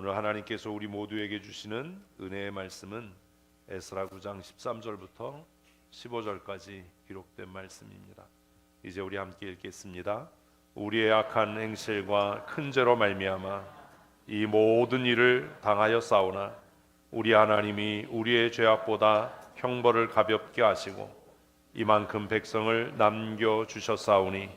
오늘 하나님께서 우리 모두에게 주시는 은혜의 말씀은 에스라 9장 13절부터 15절까지 기록된 말씀입니다. 이제 우리 함께 읽겠습니다. 우리의 악한 행실과 큰 죄로 말미암아 이 모든 일을 당하여 싸우나 우리 하나님이 우리의 죄악보다 형벌을 가볍게 하시고 이만큼 백성을 남겨 주셨사오니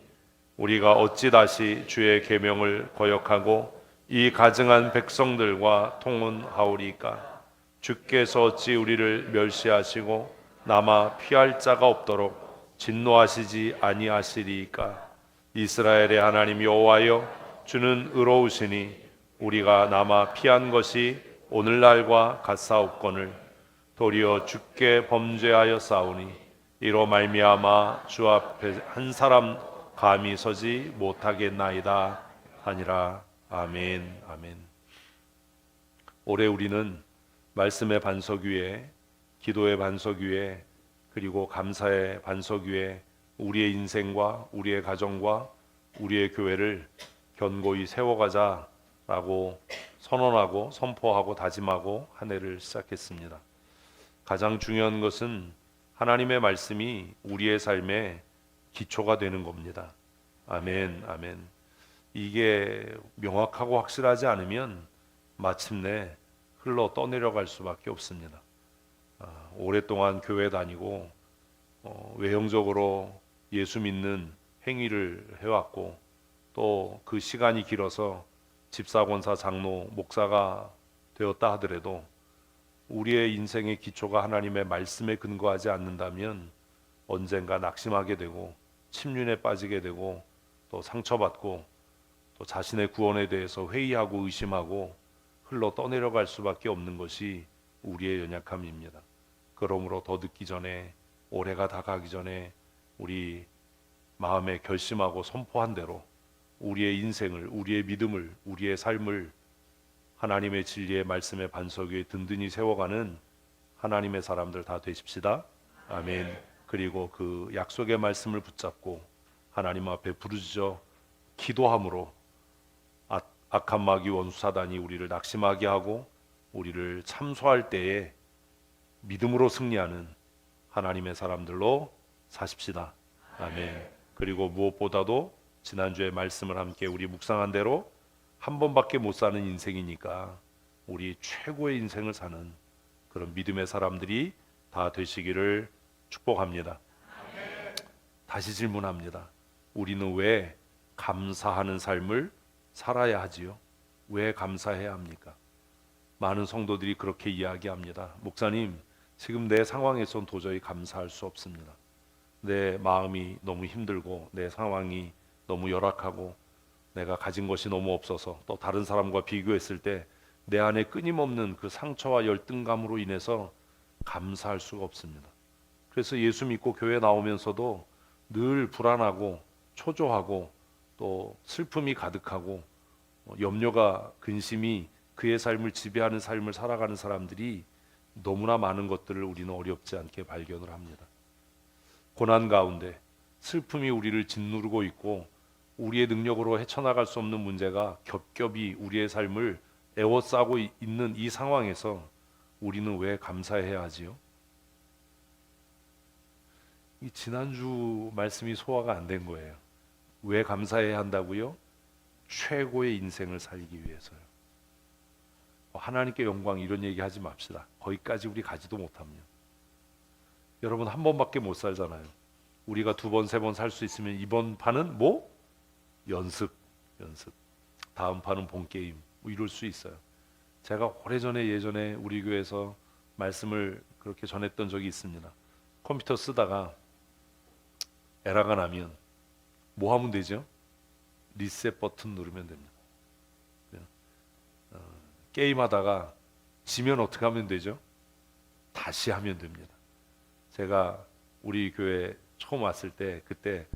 우리가 어찌 다시 주의 계명을 거역하고 이 가증한 백성들과 통혼하오리까? 주께서 어찌 우리를 멸시하시고 남아 피할 자가 없도록 진노하시지 아니하시리이까? 이스라엘의 하나님 여호와여, 주는 의로우시니 우리가 남아 피한 것이 오늘날과 같사옵거늘 도리어 주께 범죄하여 싸우니 이로 말미암아 주 앞에 한 사람 감히 서지 못하겠나이다 하니라. 아멘. 아멘. 올해 우리는 말씀의 반석 위에, 기도의 반석 위에, 그리고 감사의 반석 위에 우리의 인생과 우리의 가정과 우리의 교회를 견고히 세워가자라고 선언하고 선포하고 다짐하고 한 해를 시작했습니다. 가장 중요한 것은 하나님의 말씀이 우리의 삶의 기초가 되는 겁니다. 아멘. 아멘. 이게 명확하고 확실하지 않으면 마침내 흘러 떠내려갈 수밖에 없습니다. 오랫동안 교회 다니고 외형적으로 예수 믿는 행위를 해왔고 또 그 시간이 길어서 집사, 권사, 장로, 목사가 되었다 하더라도 우리의 인생의 기초가 하나님의 말씀에 근거하지 않는다면 언젠가 낙심하게 되고 침륜에 빠지게 되고 또 상처받고 또 자신의 구원에 대해서 회의하고 의심하고 흘러 떠내려갈 수밖에 없는 것이 우리의 연약함입니다. 그러므로 더 늦기 전에, 올해가 다 가기 전에 우리 마음에 결심하고 선포한 대로 우리의 인생을, 우리의 믿음을, 우리의 삶을 하나님의 진리의 말씀의 반석 위에 든든히 세워가는 하나님의 사람들 다 되십시다. 아멘. 그리고 그 약속의 말씀을 붙잡고 하나님 앞에 부르짖어 기도함으로 악한 마귀 원수 사단이 우리를 낙심하게 하고 우리를 참소할 때에 믿음으로 승리하는 하나님의 사람들로 사십시다. 아멘. 그리고 무엇보다도 지난주에 말씀을 함께 우리 묵상한 대로 한 번밖에 못 사는 인생이니까 우리 최고의 인생을 사는 그런 믿음의 사람들이 다 되시기를 축복합니다. 다시 질문합니다. 우리는 왜 감사하는 삶을 살아야 하지요? 왜 감사해야 합니까? 많은 성도들이 그렇게 이야기합니다. 목사님, 지금 내 상황에선 도저히 감사할 수 없습니다. 내 마음이 너무 힘들고 내 상황이 너무 열악하고 내가 가진 것이 너무 없어서 또 다른 사람과 비교했을 때 내 안에 끊임없는 그 상처와 열등감으로 인해서 감사할 수가 없습니다. 그래서 예수 믿고 교회 나오면서도 늘 불안하고 초조하고 또 슬픔이 가득하고 염려가 근심이 그의 삶을 지배하는 삶을 살아가는 사람들이 너무나 많은 것들을 우리는 어렵지 않게 발견을 합니다. 고난 가운데 슬픔이 우리를 짓누르고 있고 우리의 능력으로 헤쳐나갈 수 없는 문제가 겹겹이 우리의 삶을 에워싸고 있는 이 상황에서 우리는 왜 감사해야 하지요? 이 지난주 말씀이 소화가 안 된 거예요. 왜 감사해야 한다고요? 최고의 인생을 살기 위해서요. 하나님께 영광 이런 얘기 하지 맙시다. 거기까지 우리 가지도 못하면. 여러분 한 번밖에 못 살잖아요. 우리가 두 번, 세 번 살 수 있으면 이번 판은 뭐? 연습. 다음 판은 본 게임. 뭐 이럴 수 있어요. 제가 오래전에 예전에 우리 교회에서 말씀을 그렇게 전했던 적이 있습니다. 컴퓨터 쓰다가 에러가 나면 뭐 하면 되죠? 리셋 버튼 누르면 됩니다. 게임하다가 지면 어떻게 하면 되죠? 다시 하면 됩니다. 제가 우리 교회 처음 왔을 때 그때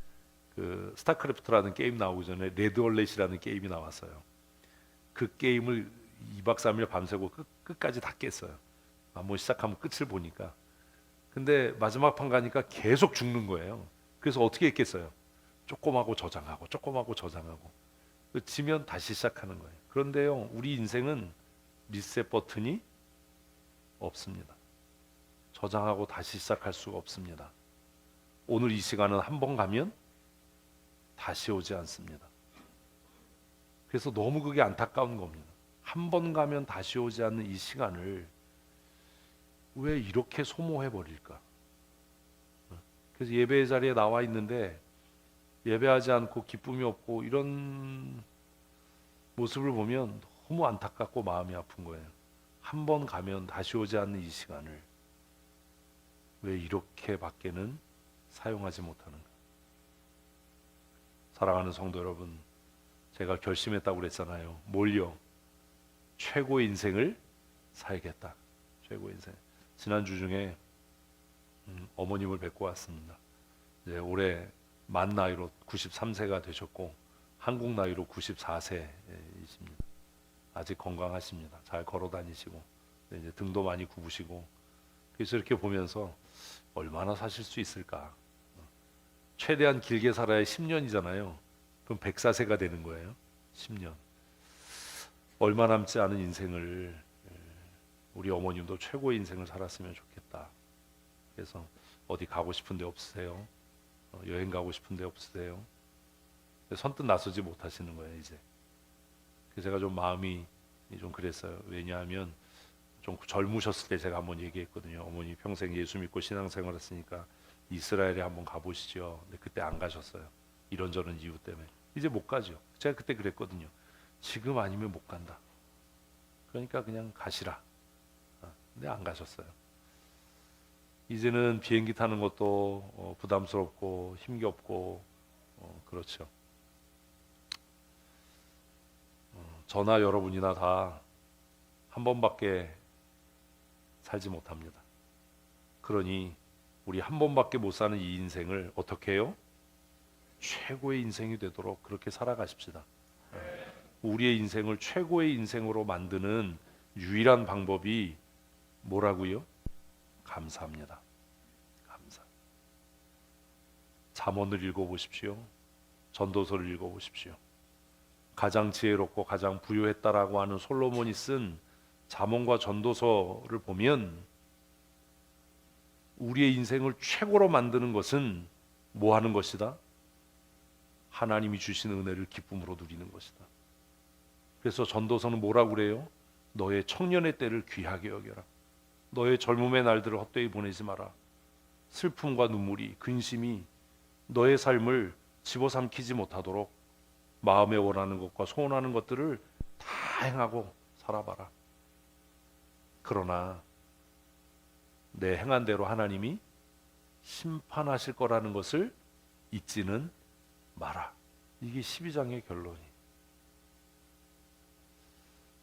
그 스타크래프트라는 게임 나오기 전에 레드 얼렛이라는 게임이 나왔어요. 그 게임을 2박 3일 밤새고 끝까지 다 깼어요. 한번 시작하면 끝을 보니까. 근데 마지막 판 가니까 계속 죽는 거예요. 그래서 어떻게 했겠어요? 조금 하고 저장하고 지면 다시 시작하는 거예요. 그런데요, 우리 인생은 리셋 버튼이 없습니다. 저장하고 다시 시작할 수가 없습니다. 오늘 이 시간은 한 번 가면 다시 오지 않습니다. 그래서 너무 그게 안타까운 겁니다. 한 번 가면 다시 오지 않는 이 시간을 왜 이렇게 소모해 버릴까? 그래서 예배의 자리에 나와 있는데 예배하지 않고 기쁨이 없고 이런 모습을 보면 너무 안타깝고 마음이 아픈 거예요. 한 번 가면 다시 오지 않는 이 시간을 왜 이렇게밖에는 사용하지 못하는가? 사랑하는 성도 여러분, 제가 결심했다고 그랬잖아요. 뭘요? 최고의 인생을 살겠다. 최고의 인생. 지난주 중에 어머님을 뵙고 왔습니다. 이제 올해 만 나이로 93세가 되셨고 한국 나이로 94세이십니다. 아직 건강하십니다. 잘 걸어 다니시고 이제 등도 많이 굽으시고 그래서 이렇게 보면서 얼마나 사실 수 있을까? 최대한 길게 살아야 10년이잖아요. 그럼 104세가 되는 거예요. 10년. 얼마 남지 않은 인생을 우리 어머님도 최고의 인생을 살았으면 좋겠다. 그래서 어디 가고 싶은 데 없으세요? 여행 가고 싶은 데 없으세요? 선뜻 나서지 못하시는 거예요, 이제. 그래서 제가 좀 마음이 좀 그랬어요. 왜냐하면 좀 젊으셨을 때 제가 한번 얘기했거든요. 어머니 평생 예수 믿고 신앙생활 했으니까 이스라엘에 한번 가보시죠. 근데 그때 안 가셨어요. 이런저런 이유 때문에. 이제 못 가죠. 제가 그때 그랬거든요. 지금 아니면 못 간다. 그러니까 그냥 가시라. 근데 안 가셨어요. 이제는 비행기 타는 것도 부담스럽고 힘겹고 그렇죠. 저나 여러분이나 다 한 번밖에 살지 못합니다. 그러니 우리 한 번밖에 못 사는 이 인생을 어떻게 해요? 최고의 인생이 되도록 그렇게 살아가십시다. 우리의 인생을 최고의 인생으로 만드는 유일한 방법이 뭐라고요? 감사합니다. 감사. 잠언을 읽어보십시오. 전도서를 읽어보십시오. 가장 지혜롭고 가장 부유했다라고 하는 솔로몬이 쓴 잠언과 전도서를 보면 우리의 인생을 최고로 만드는 것은 뭐 하는 것이다? 하나님이 주신 은혜를 기쁨으로 누리는 것이다. 그래서 전도서는 뭐라고 그래요? 너의 청년의 때를 귀하게 여겨라. 너의 젊음의 날들을 헛되이 보내지 마라. 슬픔과 눈물이, 근심이 너의 삶을 집어삼키지 못하도록 마음에 원하는 것과 소원하는 것들을 다 행하고 살아봐라. 그러나 내 행한 대로 하나님이 심판하실 거라는 것을 잊지는 마라. 이게 12장의 결론이.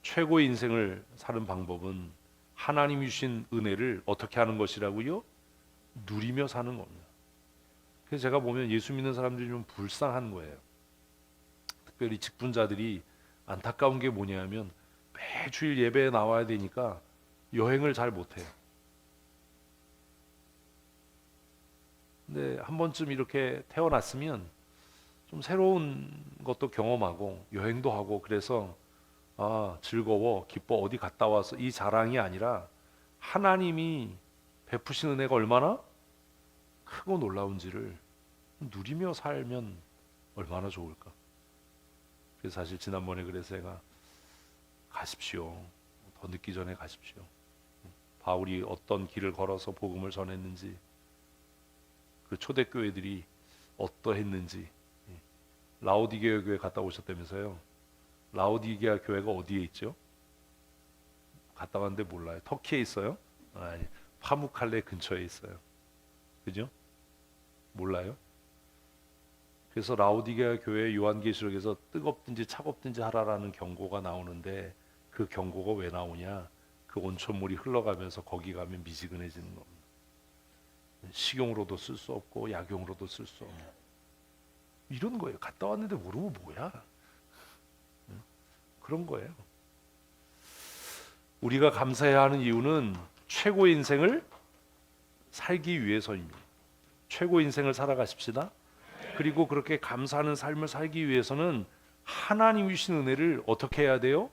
최고의 인생을 사는 방법은 하나님이 주신 은혜를 어떻게 하는 것이라고요? 누리며 사는 겁니다. 그래서 제가 보면 예수 믿는 사람들이 좀 불쌍한 거예요. 특별히 직분자들이 안타까운 게 뭐냐면 매주일 예배에 나와야 되니까 여행을 잘 못해요. 근데 한 번쯤 이렇게 태어났으면 좀 새로운 것도 경험하고 여행도 하고 그래서 즐거워, 기뻐, 어디 갔다 와서 이 자랑이 아니라 하나님이 베푸신 은혜가 얼마나 크고 놀라운지를 누리며 살면 얼마나 좋을까. 그래서 사실 지난번에 그래서 제가 가십시오. 더 늦기 전에 가십시오. 바울이 어떤 길을 걸어서 복음을 전했는지, 그 초대교회들이 어떠했는지. 라오디게아 교회 갔다 오셨다면서요. 라오디게아 교회가 어디에 있죠? 갔다 왔는데 몰라요. 터키에 있어요? 아니, 파무칼레 근처에 있어요. 그죠? 몰라요? 그래서 라오디게아 교회 요한계시록에서 뜨겁든지 차갑든지 하라라는 경고가 나오는데 그 경고가 왜 나오냐? 그 온천물이 흘러가면서 거기 가면 미지근해지는 겁니다. 식용으로도 쓸 수 없고 약용으로도 쓸 수 없는 이런 거예요. 갔다 왔는데 모르면 뭐야? 그런 거예요. 우리가 감사해야 하는 이유는 최고의 인생을 살기 위해서입니다. 최고의 인생을 살아가십시다. 그리고 그렇게 감사하는 삶을 살기 위해서는 하나님이 주신 은혜를 어떻게 해야 돼요?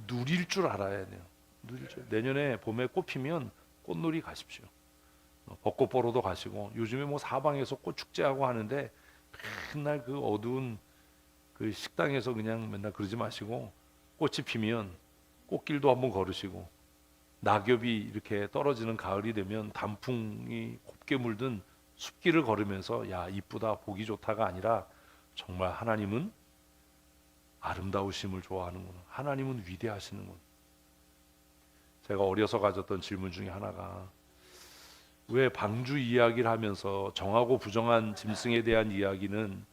누릴 줄 알아야 돼요. 누릴 줄. 내년에 봄에 꽃 피면 꽃놀이 가십시오. 벚꽃 보러도 가시고, 요즘에 뭐 사방에서 꽃 축제하고 하는데 맨날 그 어두운 그 식당에서 그냥 맨날 그러지 마시고, 꽃이 피면 꽃길도 한번 걸으시고, 낙엽이 이렇게 떨어지는 가을이 되면 단풍이 곱게 물든 숲길을 걸으면서 야 이쁘다 보기 좋다가 아니라 정말 하나님은 아름다우심을 좋아하는구나, 하나님은 위대하시는구나. 제가 어려서 가졌던 질문 중에 하나가, 왜 방주 이야기를 하면서 정하고 부정한 짐승에 대한 이야기는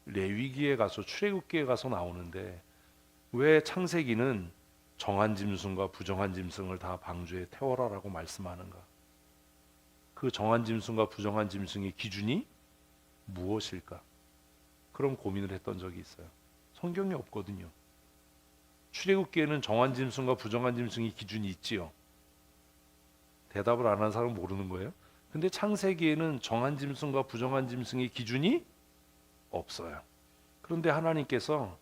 레위기에 가서 출애굽기에 가서 나오는데 왜 창세기는 정한 짐승과 부정한 짐승을 다 방주에 태워라라고 말씀하는가? 그 정한 짐승과 부정한 짐승의 기준이 무엇일까? 그런 고민을 했던 적이 있어요. 성경에 없거든요. 출애굽기에는 정한 짐승과 부정한 짐승의 기준이 있지요. 대답을 안 하는 사람은 모르는 거예요. 근데 창세기에는 정한 짐승과 부정한 짐승의 기준이 없어요. 그런데 하나님께서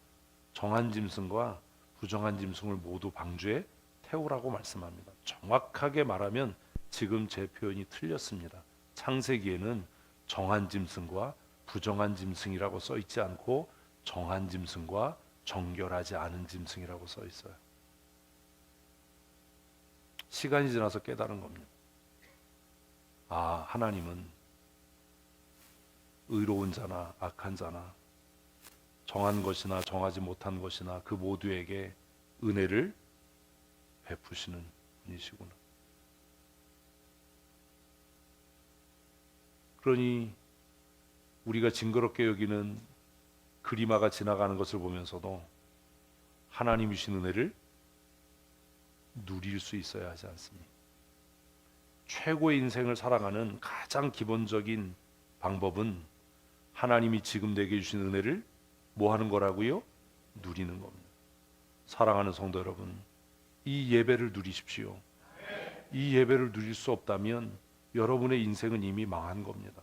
정한 짐승과 부정한 짐승을 모두 방주에 태우라고 말씀합니다. 정확하게 말하면 지금 제 표현이 틀렸습니다. 창세기에는 정한 짐승과 부정한 짐승이라고 써 있지 않고 정한 짐승과 정결하지 않은 짐승이라고 써 있어요. 시간이 지나서 깨달은 겁니다. 아, 하나님은 의로운 자나 악한 자나 정한 것이나 정하지 못한 것이나 그 모두에게 은혜를 베푸시는 분이시구나. 그러니 우리가 징그럽게 여기는 그리마가 지나가는 것을 보면서도 하나님이신 은혜를 누릴 수 있어야 하지 않습니까? 최고의 인생을 살아가는 가장 기본적인 방법은 하나님이 지금 내게 주신 은혜를 뭐 하는 거라고요? 누리는 겁니다. 사랑하는 성도 여러분, 이 예배를 누리십시오. 이 예배를 누릴 수 없다면 여러분의 인생은 이미 망한 겁니다.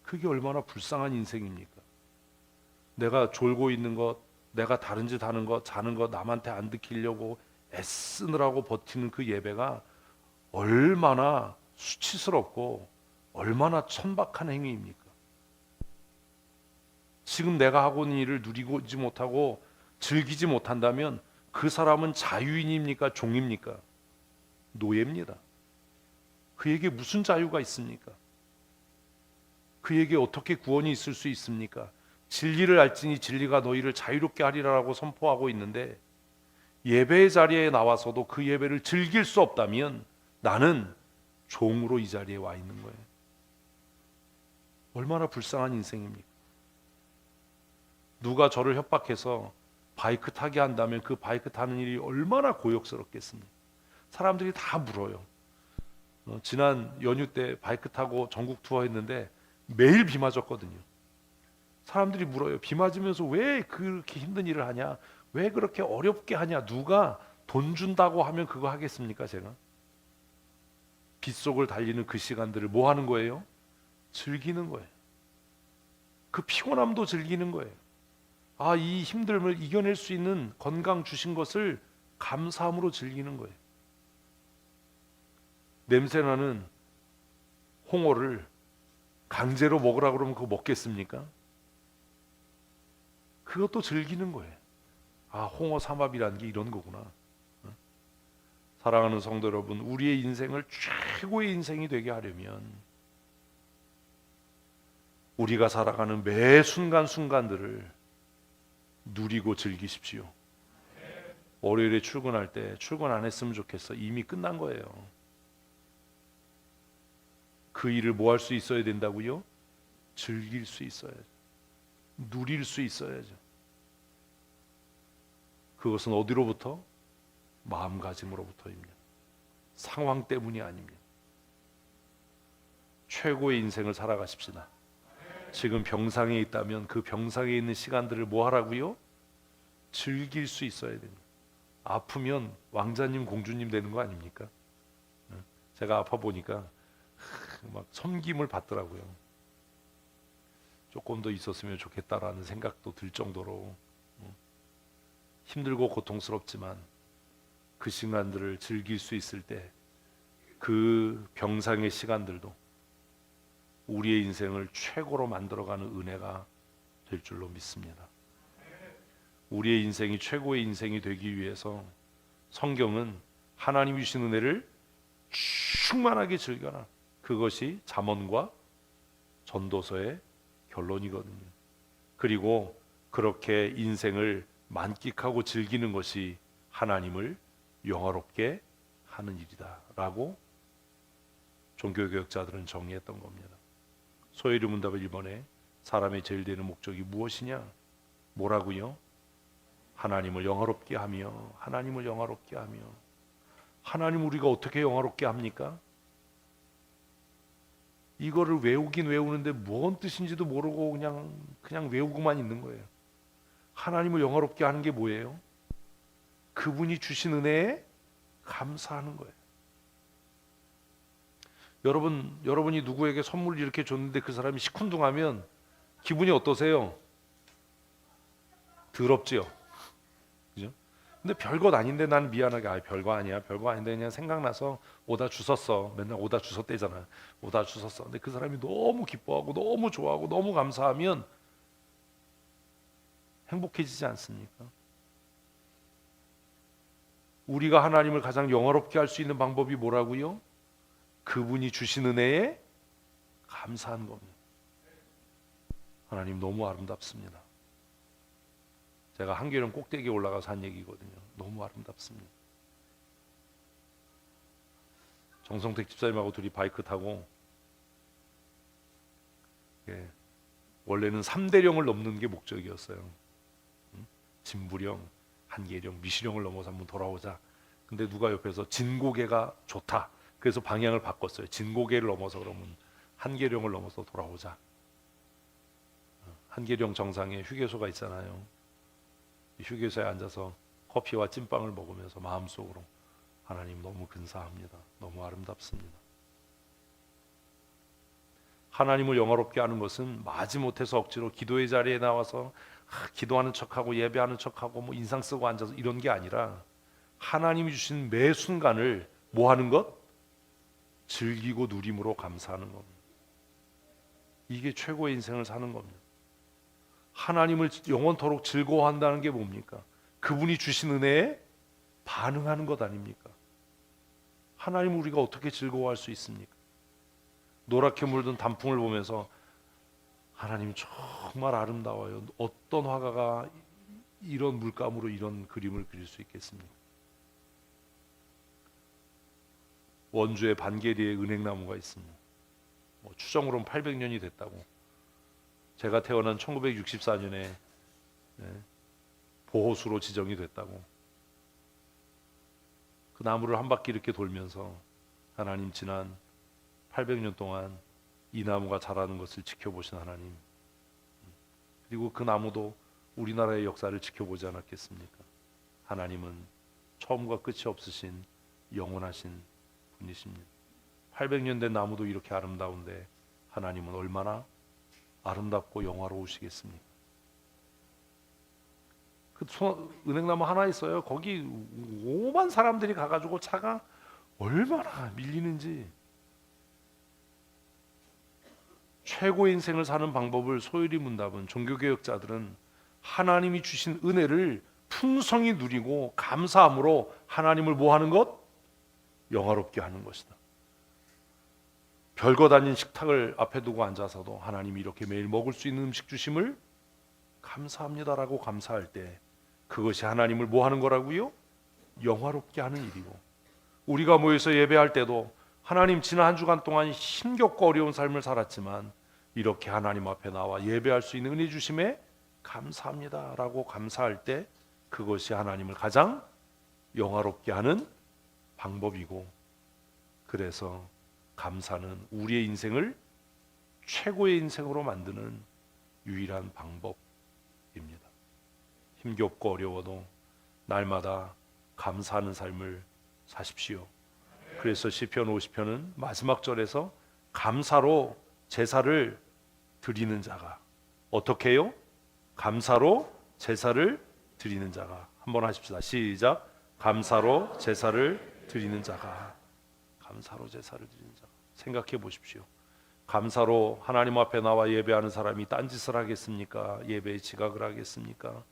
그게 얼마나 불쌍한 인생입니까? 내가 졸고 있는 것, 내가 다른 짓 하는 것, 자는 것 남한테 안 들키려고 애쓰느라고 버티는 그 예배가 얼마나 수치스럽고 얼마나 천박한 행위입니까? 지금 내가 하고 있는 일을 누리지 못하고 즐기지 못한다면 그 사람은 자유인입니까? 종입니까? 노예입니다. 그에게 무슨 자유가 있습니까? 그에게 어떻게 구원이 있을 수 있습니까? 진리를 알지니 진리가 너희를 자유롭게 하리라고 선포하고 있는데 예배의 자리에 나와서도 그 예배를 즐길 수 없다면 나는 종으로 이 자리에 와 있는 거예요. 얼마나 불쌍한 인생입니까? 누가 저를 협박해서 바이크 타게 한다면 그 바이크 타는 일이 얼마나 고역스럽겠습니까? 사람들이 다 물어요. 지난 연휴 때 바이크 타고 전국 투어 했는데 매일 비 맞았거든요. 사람들이 물어요. 비 맞으면서 왜 그렇게 힘든 일을 하냐? 왜 그렇게 어렵게 하냐? 누가 돈 준다고 하면 그거 하겠습니까? 제가 빗속을 달리는 그 시간들을 뭐 하는 거예요? 즐기는 거예요. 그 피곤함도 즐기는 거예요. 아, 이 힘듦을 이겨낼 수 있는 건강 주신 것을 감사함으로 즐기는 거예요. 냄새나는 홍어를 강제로 먹으라 그러면 그거 먹겠습니까? 그것도 즐기는 거예요. 아, 홍어 삼합이라는 게 이런 거구나. 사랑하는 성도 여러분, 우리의 인생을 최고의 인생이 되게 하려면 우리가 살아가는 매 순간순간들을 누리고 즐기십시오. 월요일에 출근할 때 출근 안 했으면 좋겠어. 이미 끝난 거예요. 그 일을 뭐 할 수 있어야 된다고요? 즐길 수 있어야죠. 누릴 수 있어야죠. 그것은 어디로부터? 마음가짐으로부터입니다. 상황 때문이 아닙니다. 최고의 인생을 살아가십시다. 지금 병상에 있다면 그 병상에 있는 시간들을 뭐 하라고요? 즐길 수 있어야 됩니다. 아프면 왕자님 공주님 되는 거 아닙니까? 제가 아파 보니까 막 섬김을 받더라고요. 조금 더 있었으면 좋겠다라는 생각도 들 정도로 힘들고 고통스럽지만 그 시간들을 즐길 수 있을 때 그 병상의 시간들도 우리의 인생을 최고로 만들어가는 은혜가 될 줄로 믿습니다. 우리의 인생이 최고의 인생이 되기 위해서 성경은 하나님이 주신 은혜를 충만하게 즐겨라. 그것이 잠언과 전도서의 결론이거든요. 그리고 그렇게 인생을 만끽하고 즐기는 것이 하나님을 영화롭게 하는 일이다 라고 종교개혁자들은 정의했던 겁니다. 소요리 문답을 1번에 사람의 제일 되는 목적이 무엇이냐? 뭐라고요? 하나님을 영화롭게 하며, 하나님을 영화롭게 하며. 하나님 우리가 어떻게 영화롭게 합니까? 이거를 외우긴 외우는데 뭔 뜻인지도 모르고 그냥 외우고만 있는 거예요. 하나님을 영화롭게 하는 게 뭐예요? 그분이 주신 은혜에 감사하는 거예요. 여러분이 누구에게 선물을 이렇게 줬는데 그 사람이 시큰둥하면 기분이 어떠세요? 더럽지요. 그죠? 근데 별것 아닌데 난 미안하게 별거 아니야, 별거 아닌데 그냥 생각나서 오다 주웠어. 맨날 오다 주웠대잖아. 오다 주웠어. 근데 그 사람이 너무 기뻐하고 너무 좋아하고 너무 감사하면 행복해지지 않습니까? 우리가 하나님을 가장 영화롭게 할 수 있는 방법이 뭐라고요? 그분이 주신 은혜에 감사한 겁니다. 하나님 너무 아름답습니다. 제가 한계령 꼭대기에 올라가서 한 얘기거든요. 너무 아름답습니다. 정성택 집사님하고 둘이 바이크 타고 원래는 3대령을 넘는 게 목적이었어요. 진부령, 한계령, 미시령을 넘어서 한번 돌아오자. 근데 누가 옆에서 진고개가 좋다. 그래서 방향을 바꿨어요. 진고개를 넘어서 그러면 한계령을 넘어서 돌아오자. 한계령 정상에 휴게소가 있잖아요. 휴게소에 앉아서 커피와 찐빵을 먹으면서 마음속으로 하나님 너무 근사합니다. 너무 아름답습니다. 하나님을 영화롭게 하는 것은 마지못해서 억지로 기도의 자리에 나와서 기도하는 척하고 예배하는 척하고 뭐 인상 쓰고 앉아서 이런 게 아니라 하나님이 주신 매 순간을 뭐 하는 것? 즐기고 누림으로 감사하는 겁니다. 이게 최고의 인생을 사는 겁니다. 하나님을 영원토록 즐거워한다는 게 뭡니까? 그분이 주신 은혜에 반응하는 것 아닙니까? 하나님을 우리가 어떻게 즐거워할 수 있습니까? 노랗게 물든 단풍을 보면서 하나님 정말 아름다워요. 어떤 화가가 이런 물감으로 이런 그림을 그릴 수 있겠습니까? 원주의 반계리에 은행나무가 있습니다. 추정으로는 800년이 됐다고. 제가 태어난 1964년에 보호수로 지정이 됐다고. 그 나무를 한 바퀴 이렇게 돌면서 하나님 지난 800년 동안 이 나무가 자라는 것을 지켜보신 하나님, 그리고 그 나무도 우리나라의 역사를 지켜보지 않았겠습니까? 하나님은 처음과 끝이 없으신 영원하신 분이십니다. 800년 된 나무도 이렇게 아름다운데 하나님은 얼마나 아름답고 영화로우시겠습니까? 그 은행나무 하나 있어요. 거기 5만 사람들이 가가지고 차가 얼마나 밀리는지. 최고의 인생을 사는 방법을 소요리 문답은, 종교개혁자들은 하나님이 주신 은혜를 풍성히 누리고 감사함으로 하나님을 뭐 하는 것? 영화롭게 하는 것이다. 별것 아닌 식탁을 앞에 두고 앉아서도 하나님이 이렇게 매일 먹을 수 있는 음식 주심을 감사합니다라고 감사할 때 그것이 하나님을 뭐 하는 거라고요? 영화롭게 하는 일이고, 우리가 모여서 예배할 때도 하나님 지난 한 주간 동안 힘겹고 어려운 삶을 살았지만 이렇게 하나님 앞에 나와 예배할 수 있는 은혜 주심에 감사합니다라고 감사할 때 그것이 하나님을 가장 영화롭게 하는 방법이고, 그래서 감사는 우리의 인생을 최고의 인생으로 만드는 유일한 방법입니다. 힘겹고 어려워도 날마다 감사하는 삶을 사십시오. 그래서 시편 50편은 마지막 절에서 감사로 제사를 드리는 자가, 어떻게 해요? 감사로 제사를 드리는 자가. 한번 하십시다. 시작. 감사로 제사를 드리는 자가. 감사로 제사를 드리는 자. 생각해 보십시오. 감사로 하나님 앞에 나와 예배하는 사람이 딴짓을 하겠습니까? 예배에 지각을 하겠습니까?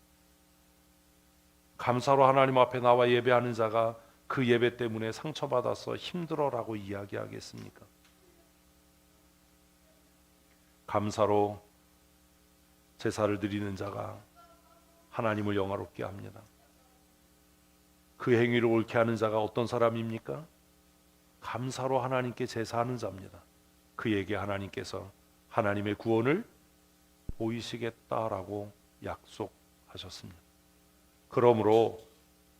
감사로 하나님 앞에 나와 예배하는 자가 그 예배 때문에 상처받아서 힘들어라고 이야기하겠습니까? 감사로 제사를 드리는 자가 하나님을 영화롭게 합니다. 그 행위를 옳게 하는 자가 어떤 사람입니까? 감사로 하나님께 제사하는 자입니다. 그에게 하나님께서 하나님의 구원을 보이시겠다라고 약속하셨습니다. 그러므로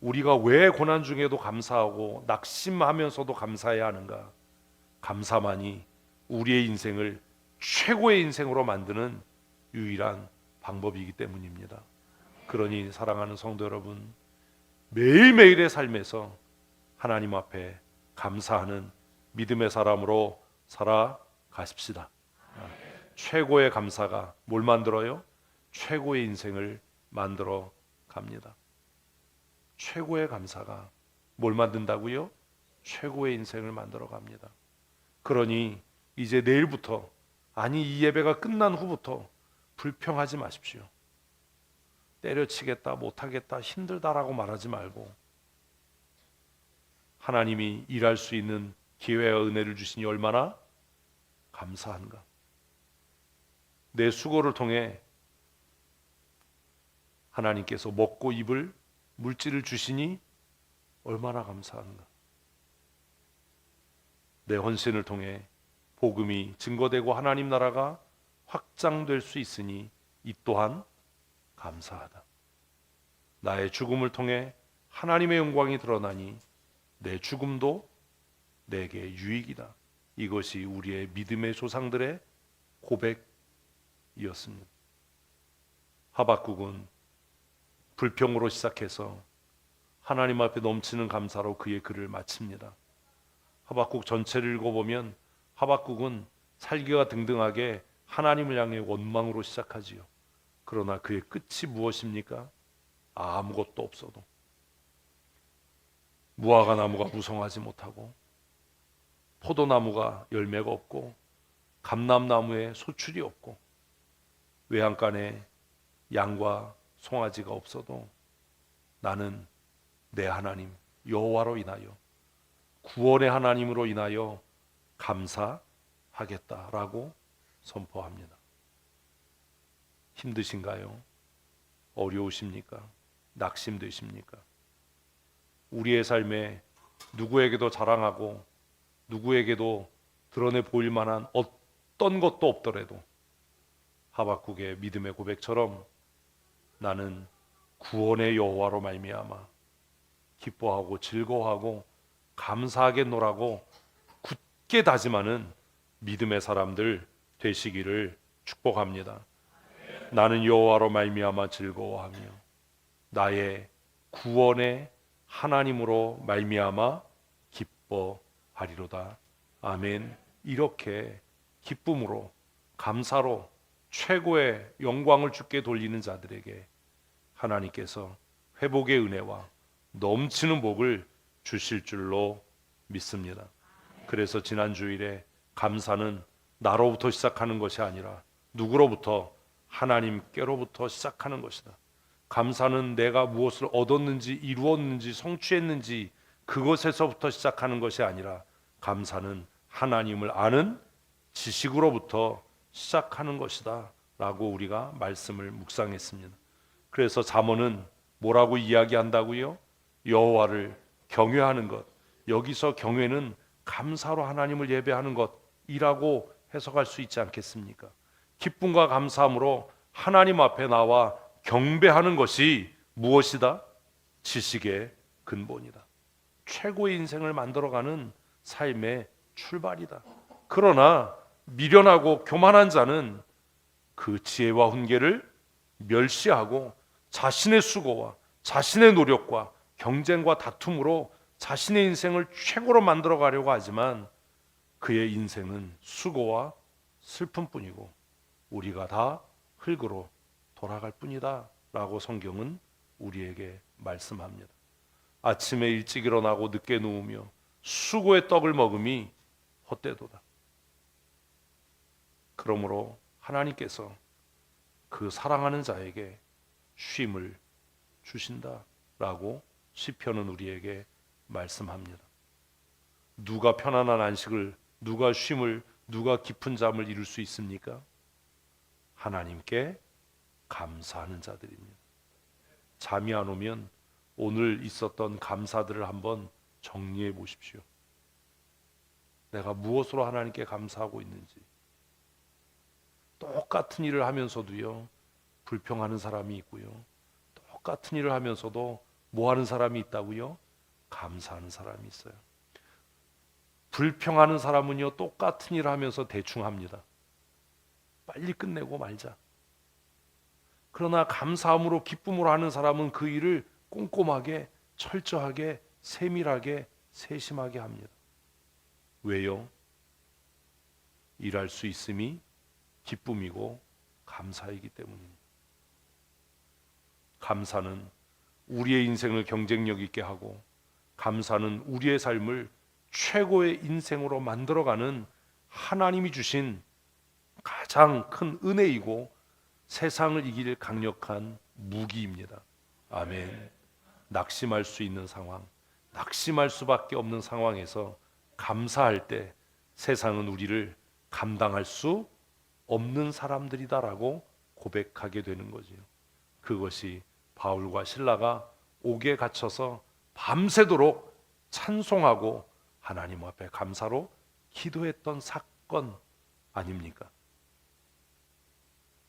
우리가 왜 고난 중에도 감사하고 낙심하면서도 감사해야 하는가? 감사만이 우리의 인생을 최고의 인생으로 만드는 유일한 방법이기 때문입니다. 그러니 사랑하는 성도 여러분, 매일매일의 삶에서 하나님 앞에 감사하는 믿음의 사람으로 살아가십시다. 최고의 감사가 뭘 만들어요? 최고의 인생을 만들어 갑니다. 최고의 감사가 뭘 만든다고요? 최고의 인생을 만들어 갑니다. 그러니 이제 내일부터, 아니 이 예배가 끝난 후부터 불평하지 마십시오. 때려치겠다, 못하겠다, 힘들다라고 말하지 말고 하나님이 일할 수 있는 기회와 은혜를 주시니 얼마나 감사한가. 내 수고를 통해 하나님께서 먹고 입을 물질을 주시니 얼마나 감사한가. 내 헌신을 통해 복음이 증거되고 하나님 나라가 확장될 수 있으니 이 또한 감사하다. 나의 죽음을 통해 하나님의 영광이 드러나니 내 죽음도 내게 유익이다. 이것이 우리의 믿음의 조상들의 고백이었습니다. 하박국은 불평으로 시작해서 하나님 앞에 넘치는 감사로 그의 글을 마칩니다. 하박국 전체를 읽어보면 하박국은 살기가 등등하게 하나님을 향해 원망으로 시작하지요. 그러나 그의 끝이 무엇입니까? 아무것도 없어도 무화과 나무가 무성하지 못하고 포도나무가 열매가 없고 감람나무에 소출이 없고 외양간에 양과 송아지가 없어도 나는 내 하나님 여호와로 인하여 구원의 하나님으로 인하여 감사하겠다라고 선포합니다. 힘드신가요? 어려우십니까? 낙심되십니까? 우리의 삶에 누구에게도 자랑하고 누구에게도 드러내 보일 만한 어떤 것도 없더라도 하박국의 믿음의 고백처럼 나는 구원의 여호와로 말미암아 기뻐하고 즐거워하고 감사하겠노라고 굳게 다짐하는 믿음의 사람들 되시기를 축복합니다. 나는 여호와로 말미암아 즐거워하며 나의 구원의 하나님으로 말미암아 기뻐하리로다. 아멘. 이렇게 기쁨으로 감사로 최고의 영광을 주께 돌리는 자들에게 하나님께서 회복의 은혜와 넘치는 복을 주실 줄로 믿습니다. 그래서 지난 주일에 감사는 나로부터 시작하는 것이 아니라 누구로부터? 하나님께로부터 시작하는 것이다. 감사는 내가 무엇을 얻었는지 이루었는지 성취했는지 그것에서부터 시작하는 것이 아니라 감사는 하나님을 아는 지식으로부터 시작하는 것이다 라고 우리가 말씀을 묵상했습니다. 그래서 잠언은 뭐라고 이야기한다고요? 여호와를 경외하는 것. 여기서 경외는 감사로 하나님을 예배하는 것이라고 해석할 수 있지 않겠습니까? 기쁨과 감사함으로 하나님 앞에 나와 경배하는 것이 무엇이다? 지식의 근본이다. 최고의 인생을 만들어가는 삶의 출발이다. 그러나 미련하고 교만한 자는 그 지혜와 훈계를 멸시하고 자신의 수고와 자신의 노력과 경쟁과 다툼으로 자신의 인생을 최고로 만들어 가려고 하지만 그의 인생은 수고와 슬픔뿐이고 우리가 다 흙으로 돌아갈 뿐이다 라고 성경은 우리에게 말씀합니다. 아침에 일찍 일어나고 늦게 누우며 수고의 떡을 먹음이 헛되도다. 그러므로 하나님께서 그 사랑하는 자에게 쉼을 주신다라고 시편은 우리에게 말씀합니다. 누가 편안한 안식을, 누가 쉼을, 누가 깊은 잠을 이룰 수 있습니까? 하나님께 감사하는 자들입니다. 잠이 안 오면 오늘 있었던 감사들을 한번 정리해 보십시오. 내가 무엇으로 하나님께 감사하고 있는지. 똑같은 일을 하면서도요, 불평하는 사람이 있고요, 똑같은 일을 하면서도 뭐 하는 사람이 있다고요? 감사하는 사람이 있어요. 불평하는 사람은요, 똑같은 일을 하면서 대충 합니다. 빨리 끝내고 말자. 그러나 감사함으로 기쁨으로 하는 사람은 그 일을 꼼꼼하게, 철저하게, 세밀하게, 세심하게 합니다. 왜요? 일할 수 있음이 기쁨이고 감사이기 때문입니다. 감사는 우리의 인생을 경쟁력 있게 하고, 감사는 우리의 삶을 최고의 인생으로 만들어가는 하나님이 주신 가장 큰 은혜이고 세상을 이길 강력한 무기입니다. 아멘. 낙심할 수 있는 상황, 낙심할 수밖에 없는 상황에서 감사할 때 세상은 우리를 감당할 수 없는 사람들이다라고 고백하게 되는 거지요. 그것이 바울과 실라가 옥에 갇혀서 밤새도록 찬송하고 하나님 앞에 감사로 기도했던 사건 아닙니까?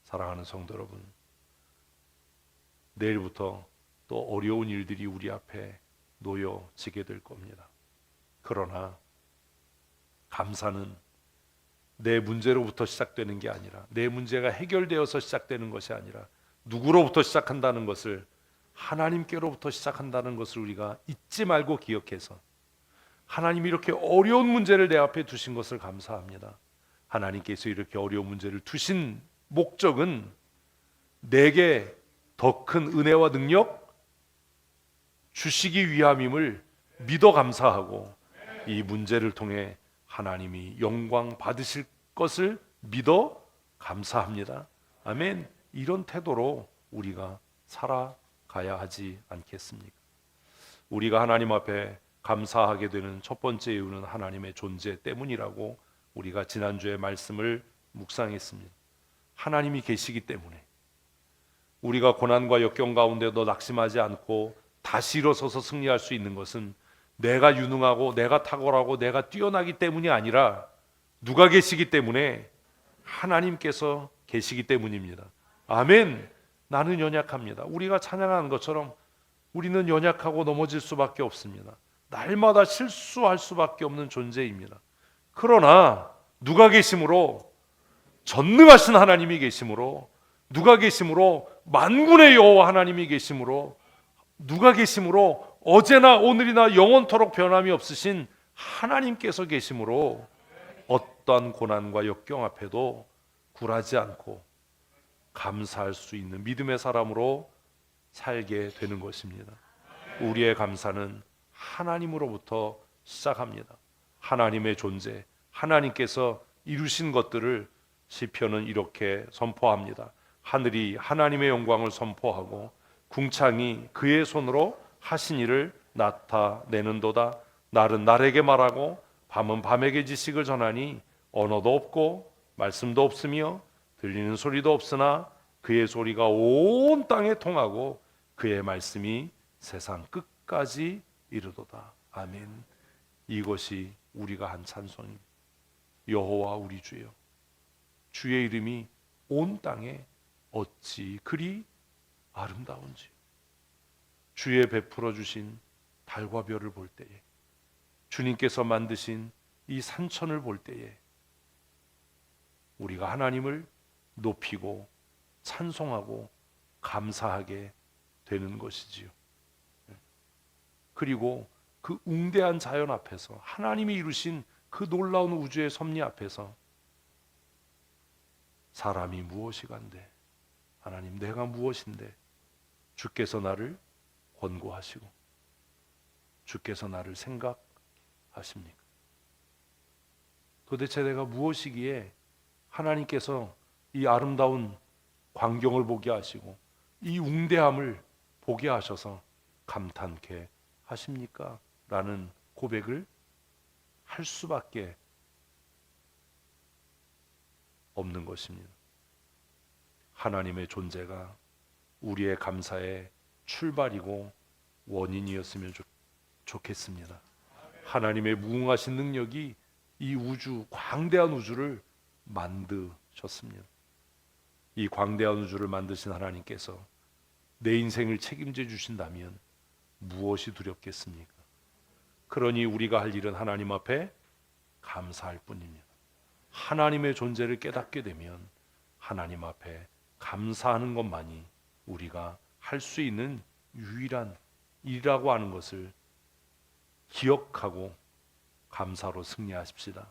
사랑하는 성도 여러분, 내일부터 또 어려운 일들이 우리 앞에 놓여지게 될 겁니다. 그러나 감사는 내 문제로부터 시작되는 게 아니라, 내 문제가 해결되어서 시작되는 것이 아니라 누구로부터 시작한다는 것을, 하나님께로부터 시작한다는 것을 우리가 잊지 말고 기억해서, 하나님이 이렇게 어려운 문제를 내 앞에 두신 것을 감사합니다. 하나님께서 이렇게 어려운 문제를 두신 목적은 내게 더 큰 은혜와 능력 주시기 위함임을 믿어 감사하고, 이 문제를 통해 하나님이 영광 받으실 것을 믿어 감사합니다. 아멘. 이런 태도로 우리가 살아가야 하지 않겠습니까? 우리가 하나님 앞에 감사하게 되는 첫 번째 이유는 하나님의 존재 때문이라고 우리가 지난주에 말씀을 묵상했습니다. 하나님이 계시기 때문에, 우리가 고난과 역경 가운데도 낙심하지 않고 다시 일어서서 승리할 수 있는 것은 내가 유능하고 내가 탁월하고 내가 뛰어나기 때문이 아니라 누가 계시기 때문에? 하나님께서 계시기 때문입니다. 아멘. 나는 연약합니다. 우리가 찬양하는 것처럼 우리는 연약하고 넘어질 수밖에 없습니다. 날마다 실수할 수밖에 없는 존재입니다. 그러나 누가 계심으로? 전능하신 하나님이 계심으로, 누가 계심으로? 만군의 여호와 하나님이 계심으로, 누가 계심으로? 어제나 오늘이나 영원토록 변함이 없으신 하나님께서 계심으로 어떠한 고난과 역경 앞에도 굴하지 않고 감사할 수 있는 믿음의 사람으로 살게 되는 것입니다. 우리의 감사는 하나님으로부터 시작합니다. 하나님의 존재, 하나님께서 이루신 것들을 시편은 이렇게 선포합니다. 하늘이 하나님의 영광을 선포하고 궁창이 그의 손으로 하신 일을 나타내는도다. 날은 날에게 말하고 밤은 밤에게 지식을 전하니 언어도 없고 말씀도 없으며 들리는 소리도 없으나 그의 소리가 온 땅에 통하고 그의 말씀이 세상 끝까지 이르도다. 아멘. 이것이 우리가 한 찬송입니다. 여호와 우리 주여, 주의 이름이 온 땅에 어찌 그리 아름다운지. 주의 베풀어 주신 달과 별을 볼 때에, 주님께서 만드신 이 산천을 볼 때에 우리가 하나님을 높이고 찬송하고 감사하게 되는 것이지요. 그리고 그 웅대한 자연 앞에서, 하나님이 이루신 그 놀라운 우주의 섭리 앞에서 사람이 무엇이간데, 하나님 내가 무엇인데 주께서 나를 권고하시고 주께서 나를 생각하십니까? 도대체 내가 무엇이기에 하나님께서 이 아름다운 광경을 보게 하시고 이 웅대함을 보게 하셔서 감탄케 하십니까? 라는 고백을 할 수밖에 없는 것입니다. 하나님의 존재가 우리의 감사의 출발이고 원인이었으면 좋겠습니다. 하나님의 무궁하신 능력이 이 우주, 광대한 우주를 만드셨습니다. 이 광대한 우주를 만드신 하나님께서 내 인생을 책임져 주신다면 무엇이 두렵겠습니까? 그러니 우리가 할 일은 하나님 앞에 감사할 뿐입니다. 하나님의 존재를 깨닫게 되면 하나님 앞에 감사하는 것만이 우리가 할 수 있는 유일한 일이라고 하는 것을 기억하고 감사로 승리하십시다.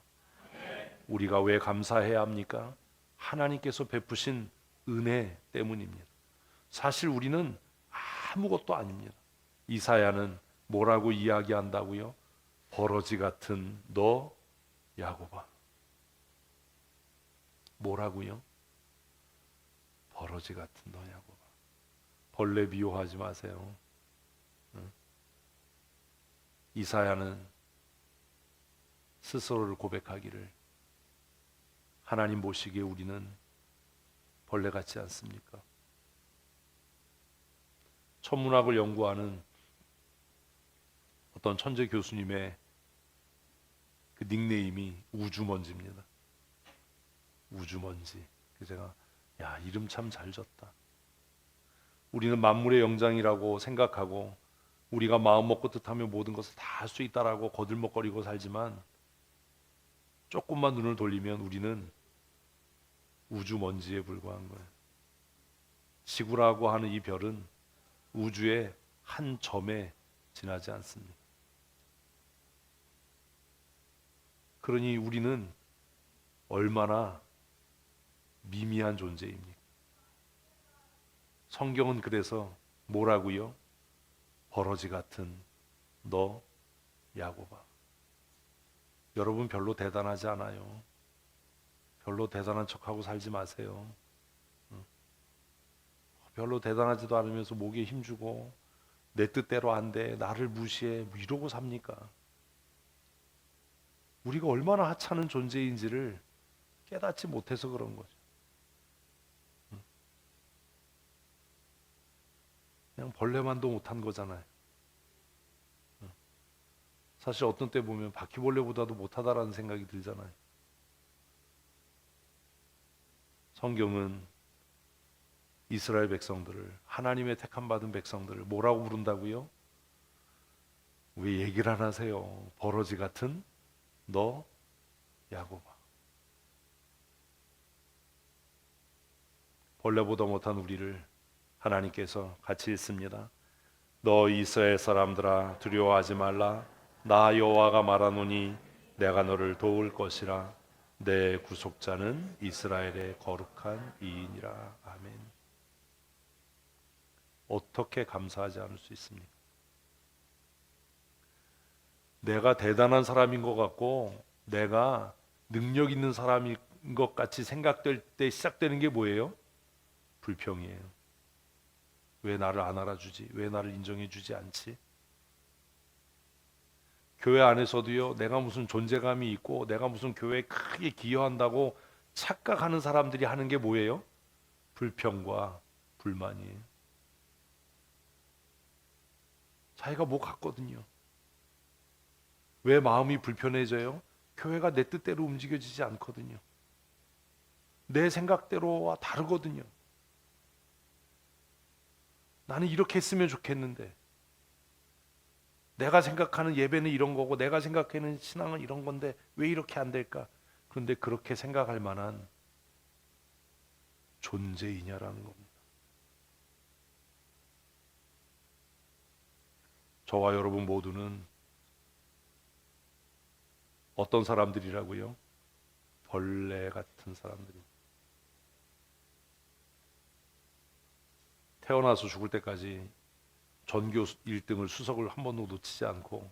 우리가 왜 감사해야 합니까? 하나님께서 베푸신 은혜 때문입니다. 사실 우리는 아무것도 아닙니다. 이사야는 뭐라고 이야기한다고요? 버러지 같은 너 야곱아. 뭐라고요? 버러지 같은 너 야곱아. 벌레 미워하지 마세요. 이사야는 스스로를 고백하기를 하나님 보시기에 우리는 벌레 같지 않습니까? 천문학을 연구하는 어떤 천재 교수님의 그 닉네임이 우주먼지입니다. 우주먼지. 그래서 제가 야, 이름 참 잘 졌다. 우리는 만물의 영장이라고 생각하고 우리가 마음 먹고 뜻하면 모든 것을 다 할 수 있다라고 거들먹거리고 살지만 조금만 눈을 돌리면 우리는 우주먼지에 불과한 거예요. 지구라고 하는 이 별은 우주의 한 점에 지나지 않습니다. 그러니 우리는 얼마나 미미한 존재입니까? 성경은 그래서 뭐라고요? 버러지 같은 너 야곱아. 여러분 별로 대단하지 않아요. 별로 대단한 척하고 살지 마세요. 별로 대단하지도 않으면서 목에 힘주고 내 뜻대로 안 돼, 나를 무시해, 뭐 이러고 삽니까? 우리가 얼마나 하찮은 존재인지를 깨닫지 못해서 그런 거죠. 그냥 벌레만도 못한 거잖아요. 사실 어떤 때 보면 바퀴벌레보다도 못하다라는 생각이 들잖아요. 성경은 이스라엘 백성들을, 하나님의 택함 받은 백성들을 뭐라고 부른다고요? 왜 얘기를 안 하세요? 버러지 같은 너 야곱아. 벌레보다 못한 우리를 하나님께서 같이 읽습니다. 너 이스라엘 사람들아 두려워하지 말라. 나 여호와가 말하노니 내가 너를 도울 것이라. 내 구속자는 이스라엘의 거룩한 이인이라. 아멘. 어떻게 감사하지 않을 수 있습니까? 내가 대단한 사람인 것 같고 내가 능력 있는 사람인 것 같이 생각될 때 시작되는 게 뭐예요? 불평이에요. 왜 나를 안 알아주지? 왜 나를 인정해 주지 않지? 교회 안에서도요, 내가 무슨 존재감이 있고 내가 무슨 교회에 크게 기여한다고 착각하는 사람들이 하는 게 뭐예요? 불평과 불만이에요. 자기가 뭐 같거든요. 왜 마음이 불편해져요? 교회가 내 뜻대로 움직여지지 않거든요. 내 생각대로와 다르거든요. 나는 이렇게 했으면 좋겠는데, 내가 생각하는 예배는 이런 거고 내가 생각하는 신앙은 이런 건데 왜 이렇게 안 될까? 그런데 그렇게 생각할 만한 존재이냐라는 겁니다. 저와 여러분 모두는 어떤 사람들이라고요? 벌레 같은 사람들이. 태어나서 죽을 때까지 전교 1등을 수석을 한 번도 놓치지 않고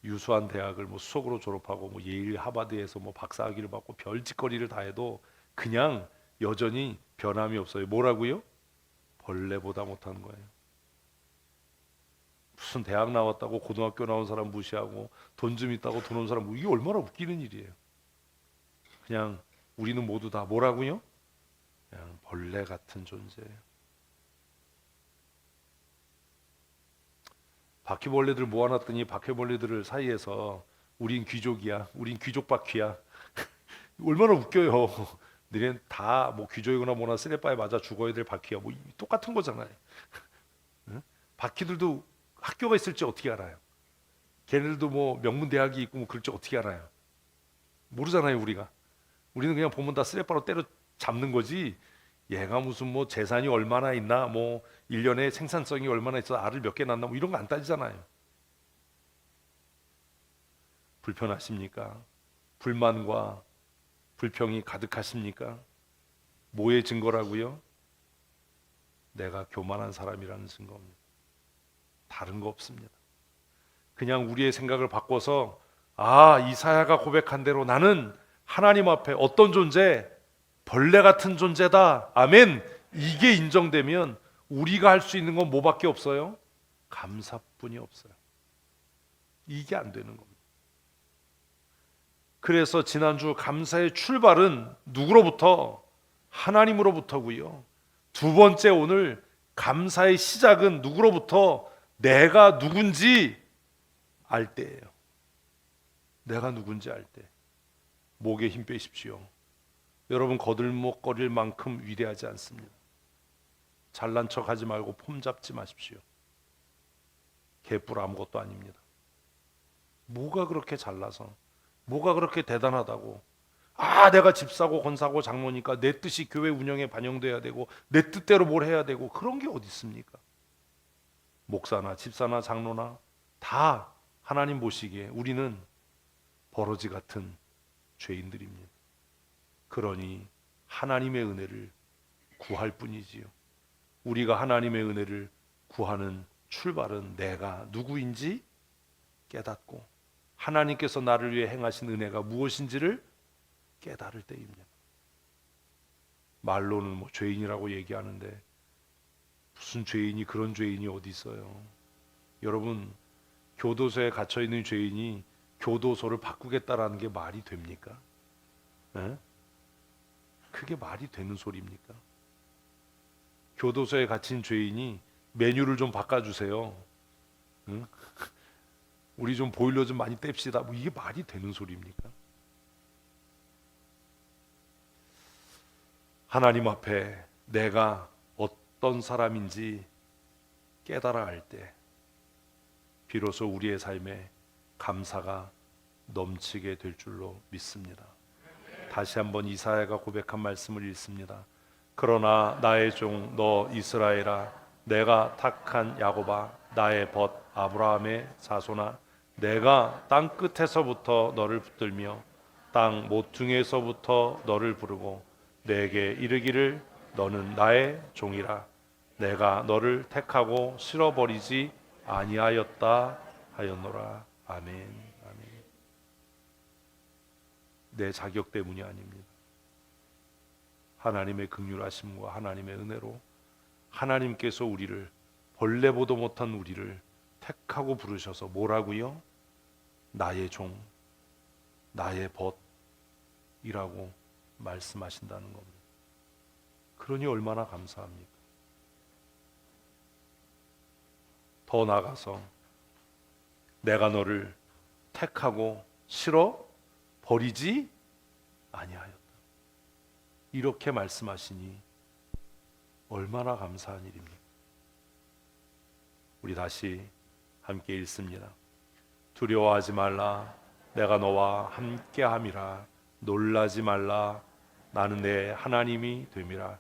유수한 대학을 뭐 수석으로 졸업하고 뭐 예일 하버드에서 뭐 박사학위를 받고 별짓거리를 다 해도 그냥 여전히 변함이 없어요. 뭐라고요? 벌레보다 못한 거예요. 무슨 대학 나왔다고 고등학교 나온 사람 무시하고 돈 좀 있다고 돈 온 사람, 이게 얼마나 웃기는 일이에요. 그냥 우리는 모두 다 뭐라고요? 그냥 벌레 같은 존재예요. 바퀴벌레들 모아놨더니 바퀴벌레들 사이에서 우린 귀족이야, 우린 귀족 바퀴야. 얼마나 웃겨요. 너넨 다 뭐 귀족이거나 뭐나 쓰레빠에 맞아 죽어야 될 바퀴야. 뭐 똑같은 거잖아요. 응? 바퀴들도 학교가 있을지 어떻게 알아요? 걔네들도 뭐 명문 대학이 있고 뭐 그럴지 어떻게 알아요? 모르잖아요. 우리는 그냥 보면 다 쓰레빠로 때려 잡는 거지. 얘가 무슨 뭐 재산이 얼마나 있나, 뭐 1년에 생산성이 얼마나 있어, 알을 몇 개 낳나, 뭐 이런 거 안 따지잖아요. 불편하십니까? 불만과 불평이 가득하십니까? 뭐의 증거라고요? 내가 교만한 사람이라는 증거입니다. 다른 거 없습니다. 그냥 우리의 생각을 바꿔서, 이사야가 고백한 대로 나는 하나님 앞에 어떤 존재? 벌레 같은 존재다. 아멘. 이게 인정되면 우리가 할 수 있는 건 뭐밖에 없어요? 감사뿐이 없어요. 이게 안 되는 겁니다. 그래서 지난주 감사의 출발은 누구로부터? 하나님으로부터고요. 두 번째, 오늘 감사의 시작은 누구로부터? 내가 누군지 알 때예요. 내가 누군지 알 때. 목에 힘 빼십시오. 여러분, 거들먹거릴 만큼 위대하지 않습니다. 잘난 척하지 말고 폼 잡지 마십시오. 개뿔 아무것도 아닙니다. 뭐가 그렇게 잘나서, 뭐가 그렇게 대단하다고, 내가 집사고 권사고 장로니까 내 뜻이 교회 운영에 반영돼야 되고 내 뜻대로 뭘 해야 되고, 그런 게 어디 있습니까? 목사나 집사나 장로나 다 하나님 보시기에 우리는 버러지 같은 죄인들입니다. 그러니 하나님의 은혜를 구할 뿐이지요. 우리가 하나님의 은혜를 구하는 출발은 내가 누구인지 깨닫고 하나님께서 나를 위해 행하신 은혜가 무엇인지를 깨달을 때입니다. 말로는 뭐 죄인이라고 얘기하는데 무슨 죄인이, 그런 죄인이 어디 있어요? 여러분, 교도소에 갇혀 있는 죄인이 교도소를 바꾸겠다라는 게 말이 됩니까? 에? 그게 말이 되는 소리입니까? 교도소에 갇힌 죄인이 메뉴를 좀 바꿔주세요. 응? 우리 좀 보일러 좀 많이 뗍시다. 뭐 이게 말이 되는 소리입니까? 하나님 앞에 내가 어떤 사람인지 깨달아 알 때 비로소 우리의 삶에 감사가 넘치게 될 줄로 믿습니다. 다시 한번 이사야가 고백한 말씀을 읽습니다. 그러나 나의 종 너 이스라엘아, 내가 택한 야곱아, 나의 벗 아브라함의 자손아, 내가 땅 끝에서부터 너를 붙들며 땅 모퉁이에서부터 너를 부르고 내게 이르기를 너는 나의 종이라. 내가 너를 택하고 실어버리지 아니하였다 하였노라. 아멘. 아멘. 내 자격 때문이 아닙니다. 하나님의 긍휼하심과 하나님의 은혜로 하나님께서 우리를, 벌레보도 못한 우리를 택하고 부르셔서 뭐라고요? 나의 종, 나의 벗이라고 말씀하신다는 겁니다. 그러니 얼마나 감사합니까? 더 나아가서 내가 너를 택하고 실어 버리지 아니하였다. 이렇게 말씀하시니 얼마나 감사한 일입니까? 우리 다시 함께 읽습니다. 두려워하지 말라. 내가 너와 함께함이라. 놀라지 말라. 나는 내 하나님이 됨이라.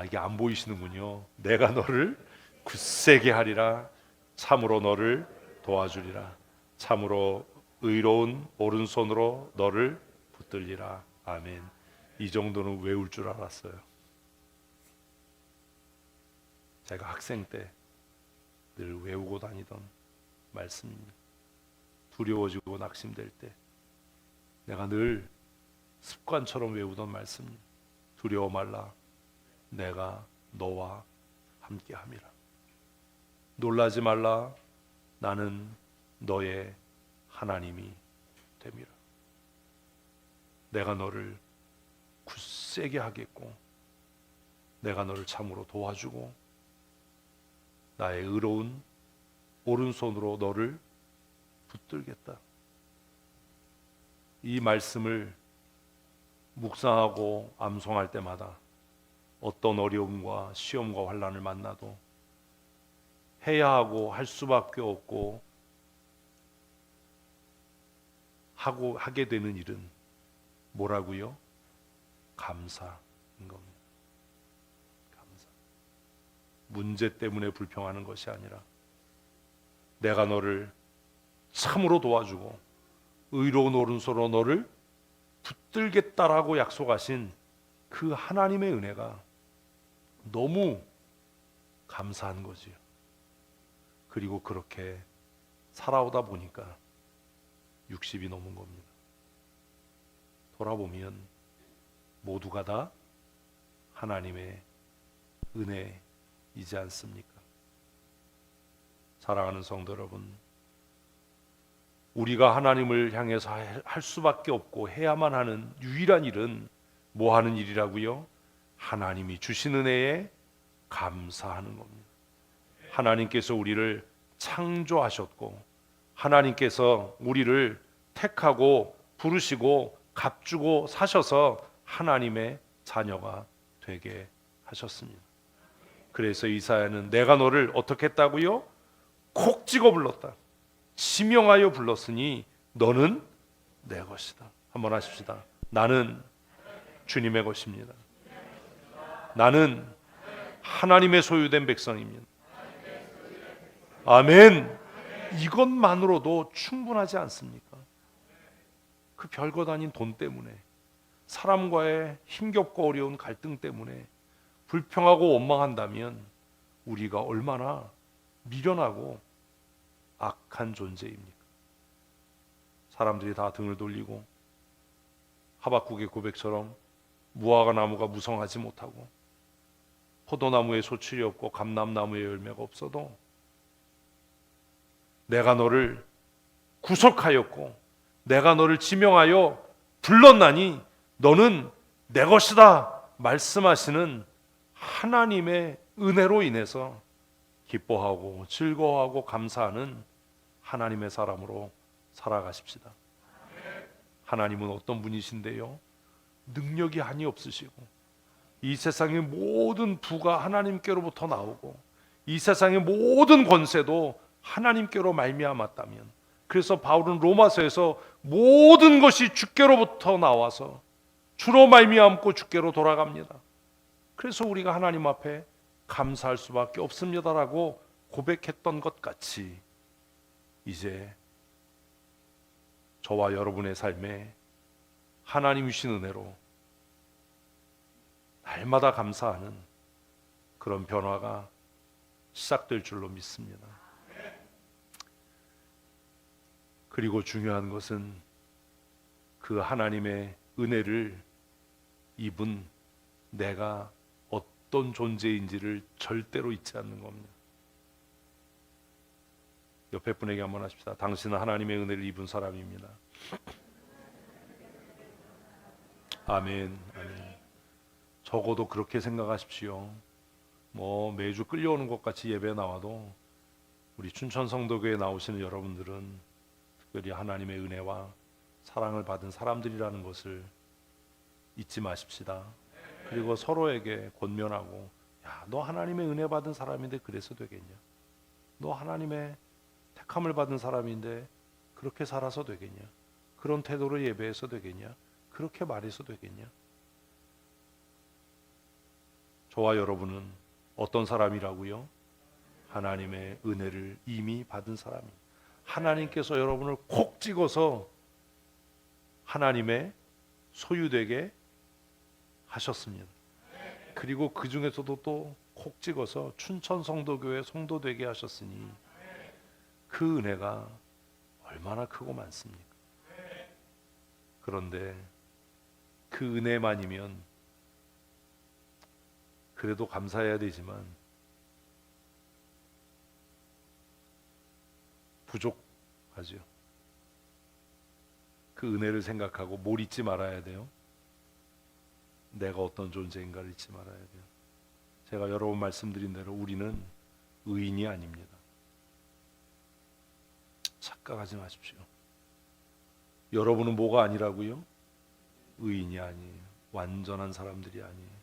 이게 안 보이시는군요. 내가 너를 굳세게 하리라. 참으로 너를 도와주리라. 참으로 의로운 오른손으로 너를 붙들리라. 아멘. 이 정도는 외울 줄 알았어요. 제가 학생 때 늘 외우고 다니던 말씀입니다. 두려워지고 낙심될 때 내가 늘 습관처럼 외우던 말씀입니다. 두려워 말라, 내가 너와 함께함이라. 놀라지 말라, 나는 너의 하나님이 됨이라. 내가 너를 굳세게 하겠고 내가 너를 참으로 도와주고 나의 의로운 오른손으로 너를 붙들겠다. 이 말씀을 묵상하고 암송할 때마다 어떤 어려움과 시험과 환난을 만나도 해야 하고 할 수밖에 없고 하게 되는 일은 뭐라고요? 감사인 겁니다. 감사. 문제 때문에 불평하는 것이 아니라 내가 너를 참으로 도와주고 의로운 오른손으로 너를 붙들겠다라고 약속하신 그 하나님의 은혜가 너무 감사한 거지요. 그리고 그렇게 살아오다 보니까 60이 넘은 겁니다. 돌아보면 모두가 다 하나님의 은혜이지 않습니까? 사랑하는 성도 여러분, 우리가 하나님을 향해서 할 수밖에 없고 해야만 하는 유일한 일은 뭐 하는 일이라고요? 하나님이 주신 은혜에 감사하는 겁니다. 하나님께서 우리를 창조하셨고 하나님께서 우리를 택하고 부르시고 값주고 사셔서 하나님의 자녀가 되게 하셨습니다. 그래서 이사야는 내가 너를 어떻게 했다고요? 콕 찍어 불렀다. 지명하여 불렀으니 너는 내 것이다. 한번 하십시다. 나는 주님의 것입니다. 나는 하나님의 소유된 백성입니다. 아멘. 이것만으로도 충분하지 않습니까? 그 별것 아닌 돈 때문에, 사람과의 힘겹고 어려운 갈등 때문에 불평하고 원망한다면 우리가 얼마나 미련하고 악한 존재입니까? 사람들이 다 등을 돌리고 하박국의 고백처럼 무화과 나무가 무성하지 못하고 포도나무에 소출이 없고 감람나무에 열매가 없어도 내가 너를 구속하였고 내가 너를 지명하여 불렀나니 너는 내 것이다 말씀하시는 하나님의 은혜로 인해서 기뻐하고 즐거워하고 감사하는 하나님의 사람으로 살아가십시다. 하나님은 어떤 분이신데요? 능력이 한이 없으시고 이 세상의 모든 부가 하나님께로부터 나오고 이 세상의 모든 권세도 하나님께로 말미암았다면, 그래서 바울은 로마서에서 모든 것이 주께로부터 나와서 주로 말미암고 주께로 돌아갑니다. 그래서 우리가 하나님 앞에 감사할 수밖에 없습니다라고 고백했던 것 같이 이제 저와 여러분의 삶에 하나님 주신 은혜로 날마다 감사하는 그런 변화가 시작될 줄로 믿습니다. 그리고 중요한 것은 그 하나님의 은혜를 입은 내가 어떤 존재인지를 절대로 잊지 않는 겁니다. 옆에 분에게 한번 하십시다. 당신은 하나님의 은혜를 입은 사람입니다. 아멘. 아멘. 적어도 그렇게 생각하십시오. 뭐 매주 끌려오는 것 같이 예배 나와도 우리 춘천성도교에 나오시는 여러분들은 특별히 하나님의 은혜와 사랑을 받은 사람들이라는 것을 잊지 마십시다. 그리고 서로에게 권면하고, 야, 너 하나님의 은혜 받은 사람인데 그래서 되겠냐? 너 하나님의 택함을 받은 사람인데 그렇게 살아서 되겠냐? 그런 태도로 예배해서 되겠냐? 그렇게 말해서 되겠냐? 저와 여러분은 어떤 사람이라고요? 하나님의 은혜를 이미 받은 사람입니다. 하나님께서 여러분을 콕 찍어서 하나님의 소유되게 하셨습니다. 그리고 그 중에서도 또 콕 찍어서 춘천 성도교회 성도 되게 하셨으니 그 은혜가 얼마나 크고 많습니까? 그런데 그 은혜만이면 그래도 감사해야 되지만 부족하죠. 그 은혜를 생각하고 뭘 잊지 말아야 돼요? 내가 어떤 존재인가를 잊지 말아야 돼요. 제가 여러 번 말씀드린 대로 우리는 의인이 아닙니다. 착각하지 마십시오. 여러분은 뭐가 아니라고요? 의인이 아니에요. 완전한 사람들이 아니에요.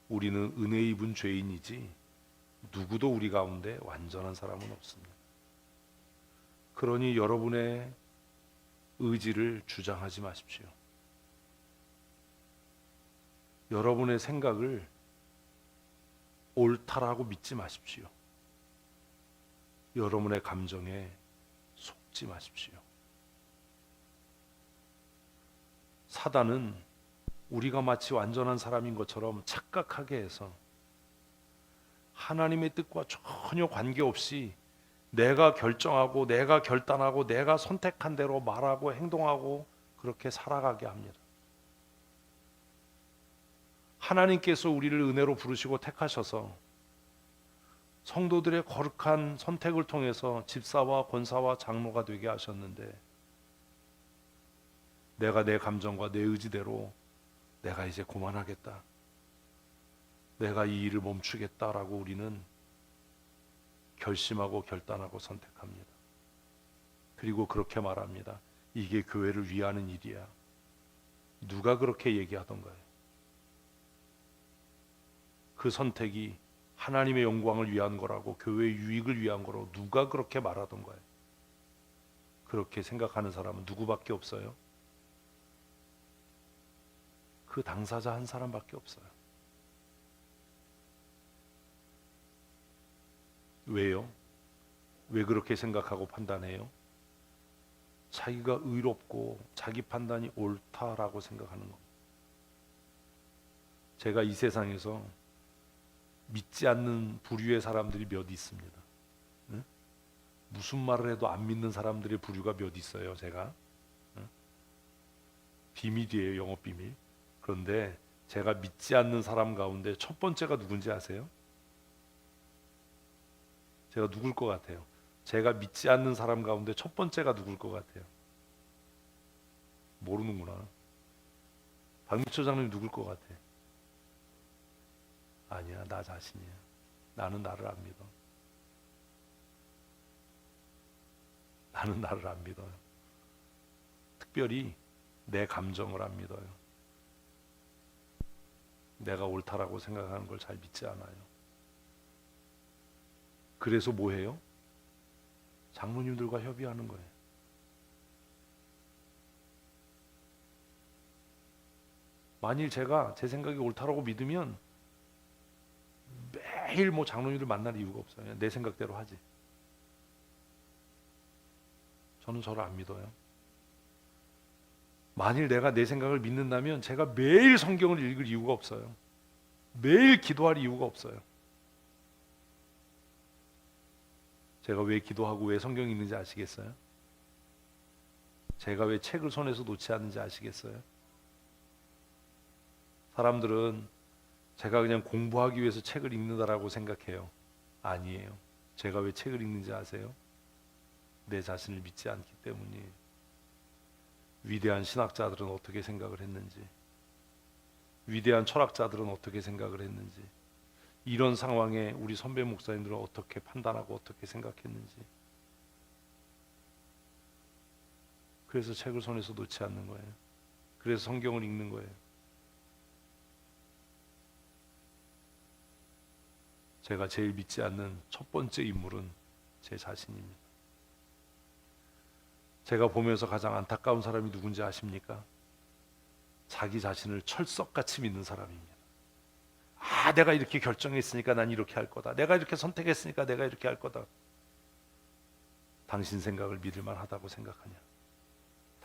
우리는 은혜 입은 죄인이지 누구도 우리 가운데 완전한 사람은 없습니다. 그러니 여러분의 의지를 주장하지 마십시오. 여러분의 생각을 옳다라고 믿지 마십시오. 여러분의 감정에 속지 마십시오. 사단은 우리가 마치 완전한 사람인 것처럼 착각하게 해서 하나님의 뜻과 전혀 관계없이 내가 결정하고 내가 결단하고 내가 선택한 대로 말하고 행동하고 그렇게 살아가게 합니다. 하나님께서 우리를 은혜로 부르시고 택하셔서 성도들의 거룩한 선택을 통해서 집사와 권사와 장로가 되게 하셨는데 내가 내 감정과 내 의지대로 내가 이제 그만하겠다, 내가 이 일을 멈추겠다라고 우리는 결심하고 결단하고 선택합니다. 그리고 그렇게 말합니다. 이게 교회를 위하는 일이야. 누가 그렇게 얘기하던가요? 그 선택이 하나님의 영광을 위한 거라고, 교회의 유익을 위한 거라고 누가 그렇게 말하던가요? 그렇게 생각하는 사람은 누구밖에 없어요? 그 당사자 한 사람밖에 없어요. 왜요? 왜 그렇게 생각하고 판단해요? 자기가 의롭고 자기 판단이 옳다라고 생각하는 겁니다. 제가 이 세상에서 믿지 않는 부류의 사람들이 몇 있습니다. 응? 무슨 말을 해도 안 믿는 사람들의 부류가 몇 있어요. 제가 응? 비밀이에요. 영업 비밀. 그런데 제가 믿지 않는 사람 가운데 첫 번째가 누군지 아세요? 제가 누굴 것 같아요? 제가 믿지 않는 사람 가운데 첫 번째가 누굴 것 같아요? 모르는구나. 박미초 장로님 누굴 것 같아? 아니야, 나 자신이야. 나는 나를 안 믿어. 나는 나를 안 믿어요. 특별히 내 감정을 안 믿어요. 내가 옳다라고 생각하는 걸 잘 믿지 않아요. 그래서 뭐 해요? 장로님들과 협의하는 거예요. 만일 제가 제 생각이 옳다라고 믿으면 매일 뭐 장로님들 만날 이유가 없어요. 내 생각대로 하지. 저는 저를 안 믿어요. 만일 내가 내 생각을 믿는다면 제가 매일 성경을 읽을 이유가 없어요. 매일 기도할 이유가 없어요. 제가 왜 기도하고 왜 성경 읽는지 아시겠어요? 제가 왜 책을 손에서 놓지 않는지 아시겠어요? 사람들은 제가 그냥 공부하기 위해서 책을 읽는다라고 생각해요. 아니에요. 제가 왜 책을 읽는지 아세요? 내 자신을 믿지 않기 때문이에요. 위대한 신학자들은 어떻게 생각을 했는지, 위대한 철학자들은 어떻게 생각을 했는지, 이런 상황에 우리 선배 목사님들은 어떻게 판단하고 어떻게 생각했는지. 그래서 책을 손에서 놓지 않는 거예요. 그래서 성경을 읽는 거예요. 제가 제일 믿지 않는 첫 번째 인물은 제 자신입니다. 제가 보면서 가장 안타까운 사람이 누군지 아십니까? 자기 자신을 철석같이 믿는 사람입니다. 아, 내가 이렇게 결정했으니까 난 이렇게 할 거다. 내가 이렇게 선택했으니까 내가 이렇게 할 거다. 당신 생각을 믿을 만하다고 생각하냐?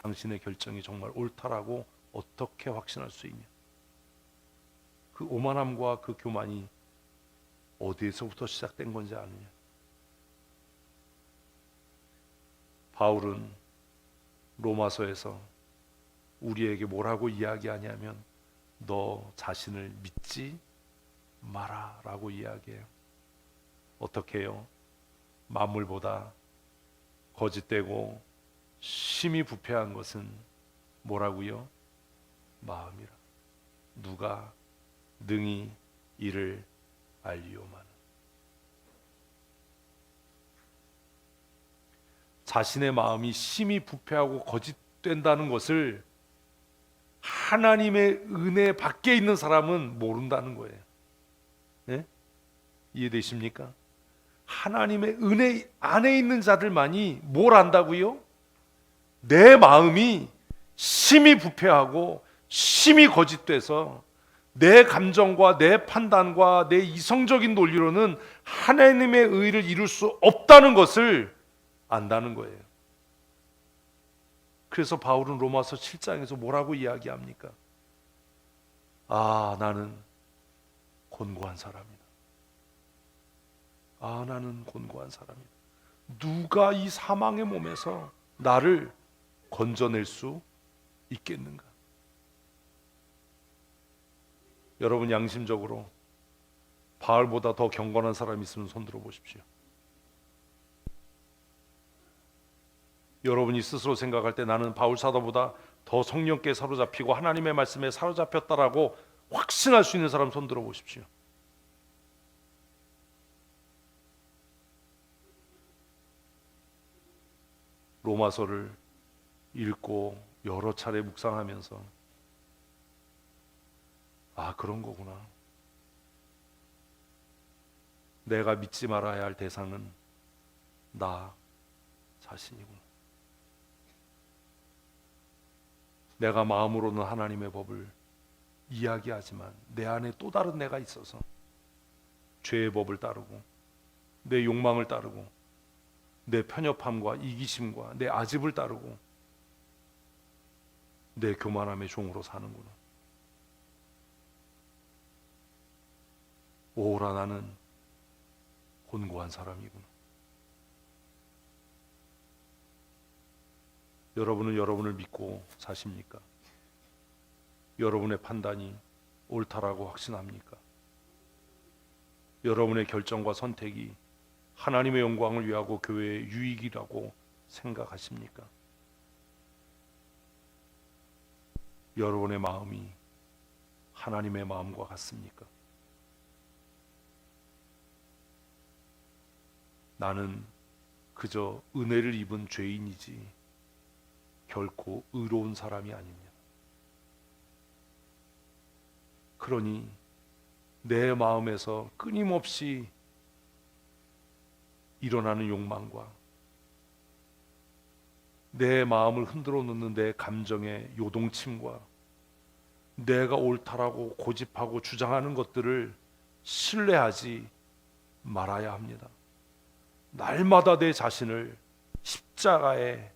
당신의 결정이 정말 옳다라고 어떻게 확신할 수 있냐? 그 오만함과 그 교만이 어디에서부터 시작된 건지 아느냐? 바울은 로마서에서 우리에게 뭐라고 이야기하냐면 너 자신을 믿지 마라 라고 이야기해요. 어떻게 해요? 만물보다 거짓되고 심히 부패한 것은 뭐라고요? 마음이라. 누가 능히 이를 알리오마는. 자신의 마음이 심히 부패하고 거짓된다는 것을 하나님의 은혜 밖에 있는 사람은 모른다는 거예요. 네? 이해되십니까? 하나님의 은혜 안에 있는 자들만이 뭘 안다고요? 내 마음이 심히 부패하고 심히 거짓돼서 내 감정과 내 판단과 내 이성적인 논리로는 하나님의 의를 이룰 수 없다는 것을 안다는 거예요. 그래서 바울은 로마서 7장에서 뭐라고 이야기합니까? 아, 나는 곤고한 사람이다. 아, 나는 곤고한 사람이다. 누가 이 사망의 몸에서 나를 건져낼 수 있겠는가? 여러분, 양심적으로 바울보다 더 경건한 사람이 있으면 손 들어 보십시오. 여러분이 스스로 생각할 때 나는 바울 사도보다 더 성령께 사로잡히고 하나님의 말씀에 사로잡혔다라고 확신할 수 있는 사람 손 들어 보십시오. 로마서를 읽고 여러 차례 묵상하면서 아, 그런 거구나. 내가 믿지 말아야 할 대상은 나 자신이구나. 내가 마음으로는 하나님의 법을 이야기하지만 내 안에 또 다른 내가 있어서 죄의 법을 따르고 내 욕망을 따르고 내 편협함과 이기심과 내 아집을 따르고 내 교만함의 종으로 사는구나. 오라, 나는 곤고한 사람이구나. 여러분은 여러분을 믿고 사십니까? 여러분의 판단이 옳다라고 확신합니까? 여러분의 결정과 선택이 하나님의 영광을 위하고 교회의 유익이라고 생각하십니까? 여러분의 마음이 하나님의 마음과 같습니까? 나는 그저 은혜를 입은 죄인이지 결코 의로운 사람이 아닙니다. 그러니 내 마음에서 끊임없이 일어나는 욕망과 내 마음을 흔들어 놓는 내 감정의 요동침과 내가 옳다라고 고집하고 주장하는 것들을 신뢰하지 말아야 합니다. 날마다 내 자신을 십자가에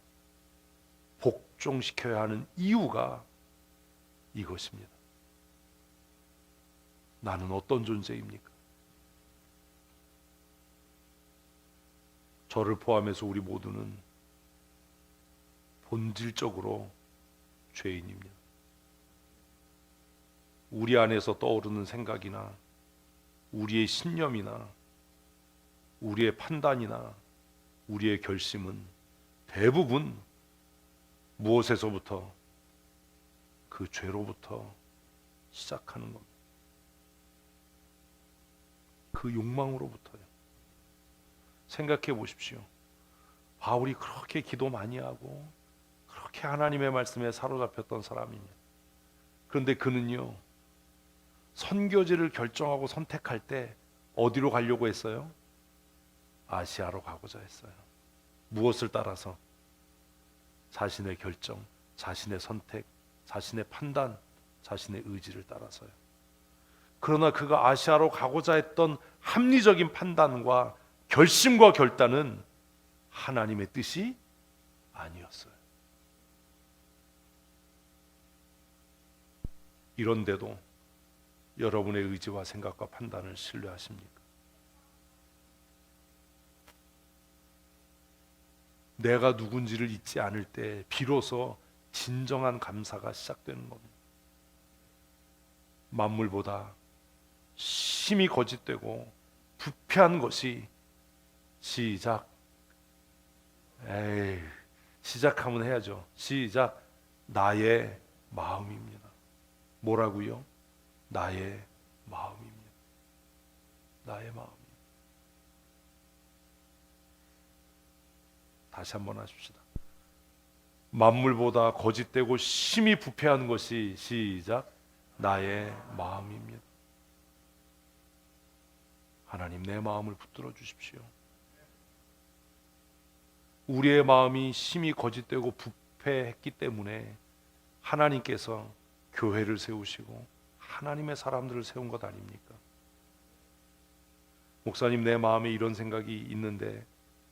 복종시켜야 하는 이유가 이것입니다. 나는 어떤 존재입니까? 저를 포함해서 우리 모두는 본질적으로 죄인입니다. 우리 안에서 떠오르는 생각이나 우리의 신념이나 우리의 판단이나 우리의 결심은 대부분 무엇에서부터? 그 죄로부터 시작하는 겁니다. 그 욕망으로부터요. 생각해 보십시오. 바울이 그렇게 기도 많이 하고 그렇게 하나님의 말씀에 사로잡혔던 사람입니다. 그런데 그는요, 선교지를 결정하고 선택할 때 어디로 가려고 했어요? 아시아로 가고자 했어요. 무엇을 따라서? 자신의 결정, 자신의 선택, 자신의 판단, 자신의 의지를 따라서요. 그러나 그가 아시아로 가고자 했던 합리적인 판단과 결심과 결단은 하나님의 뜻이 아니었어요. 이런데도 여러분의 의지와 생각과 판단을 신뢰하십니까? 내가 누군지를 잊지 않을 때 비로소 진정한 감사가 시작되는 겁니다. 만물보다 심히 거짓되고 부패한 것이 시작. 시작하면 해야죠. 시작. 나의 마음입니다. 뭐라고요? 나의 마음입니다. 나의 마음입니다. 다시 한번 하십시다. 만물보다 거짓되고 심히 부패한 것이 시작. 나의 마음입니다. 하나님, 내 마음을 붙들어 주십시오. 우리의 마음이 심히 거짓되고 부패했기 때문에 하나님께서 교회를 세우시고 하나님의 사람들을 세운 것 아닙니까? 목사님, 내 마음에 이런 생각이 있는데